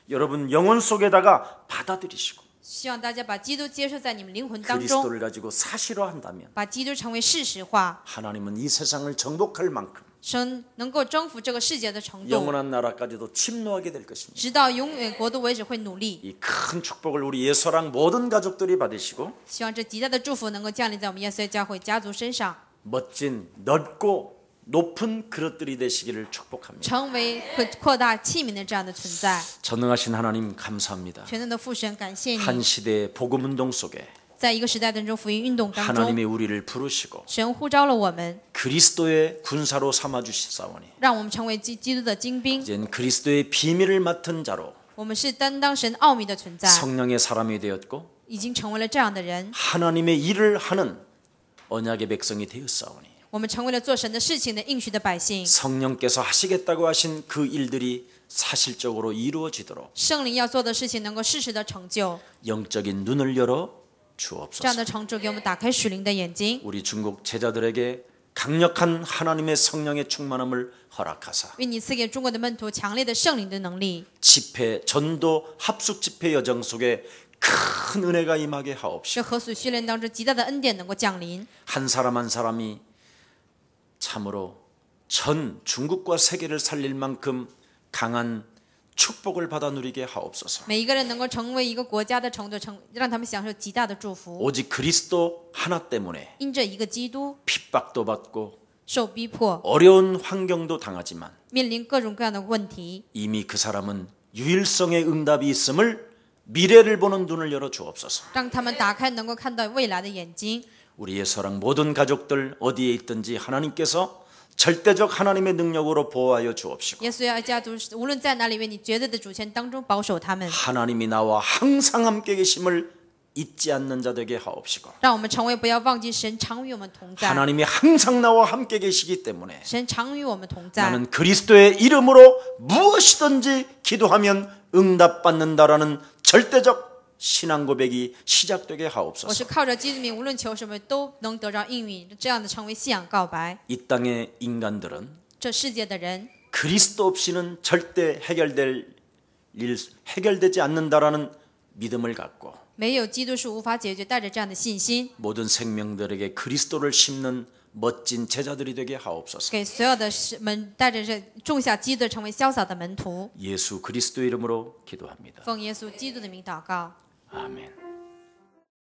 여러분 영혼 속에다가 받아들이시고 希望大家把基督接受在你们灵魂当中， 그리스도를 가지고 사실화한다면 把基督成为事实化， 하나님은 이 세상을 정복할 만큼 神能够征服这个世界的程度， 영원한 나라까지도 침노하게 될 것입니다. 直到永远国度为止会努力。 이 큰 축복을 우리 예서랑 모든 가족들이 받으시고 希望这极大的祝福能够降临在我们耶稣教会家族身上， 멋진 넓고 높은 그릇들이 되시기를 축복합니다. 成为会扩大器皿的这样的存在。 전능하신 하나님 감사합니다. 全能的父神，感谢 한 你， 시대의 복음 운동 속에 在一个时代当中福音运动当 하나님의 中， 우리를 부르시고 神呼召了我们， 그리스도의 군사로 삼아 주시사오니 让我们成为基督的精兵。 이젠 그리스도의 비밀을 맡은 자로 我们是担当神奥秘的存在， 성령의 사람이 되었고 已经成为了这样的人。 하나님의 일을 하는 언약의 백성이 되었사오니 我们成为了做神的事情的应许的百姓。 성령께서 하시겠다고 하신 그 일들이 사실적으로 이루어지도록 圣灵要做的事情能够适时的成就， 영적인 눈을 열어 这样 주옵소서. 的成就给我们打开属灵的眼睛。 우리 중국 제자들에게 강력한 하나님의 성령의 충만함을 허락하사 愿你赐给中国的门徒强烈的圣灵的能力， 집회 전도 합숙 집회 여정 속에 큰 은혜가 임하게 하옵시고 使合属训练当中极大的恩典能够降临。 한 사람 한 사람이 참으로 전 중국과 세계를 살릴 만큼 강한 축복을 받아 누리게 하옵소서. 每一个人能够成为一个国家的程度，让他们享受极大的祝福。 오직 그리스도 하나 때문에 因着一个基督， 핍박도 받고 受逼迫， 어려운 환경도 당하지만 面临各种各样的问题， 이미 그 사람은 유일성의 응답이 있음을 미래를 보는 눈을 열어 주옵소서. 让他们打开能够看到未来的眼睛。 우리의 사랑 모든 가족들 어디에 있든지 하나님께서 절대적 하나님의 능력으로 보호하여 주옵시고 耶稣要家族无论在哪里为你绝对的主权当中保守他们， 하나님이 나와 항상 함께 계심을 잊지 않는 자 되게 하옵시고 让我们成为不要忘记神常与我们同在。 하나님이 항상 나와 함께 계시기 때문에 神常与我们同在。 나는 그리스도의 이름으로 무엇이든지 기도하면 응답받는다라는 절대적 신앙 고백이 시작되게 我 하옵소서. 是靠着基督名，无论求什么都能得着应允，这样的成为信仰告白。 이 땅의 인간들은 这世界的人 그리스도 없이는 절대 해결되지 않는다라는 믿음을 갖고 没有基督是无法解决，带着这样的信心， 모든 생명들에게 그리스도를 심는 멋진 제자들이 되게 하옵소서. 给所有的门带着这种下基督，成为潇洒的门徒。 예수 그리스도 이름으로 기도합니다. 奉耶稣基督的名祷告。 아멘.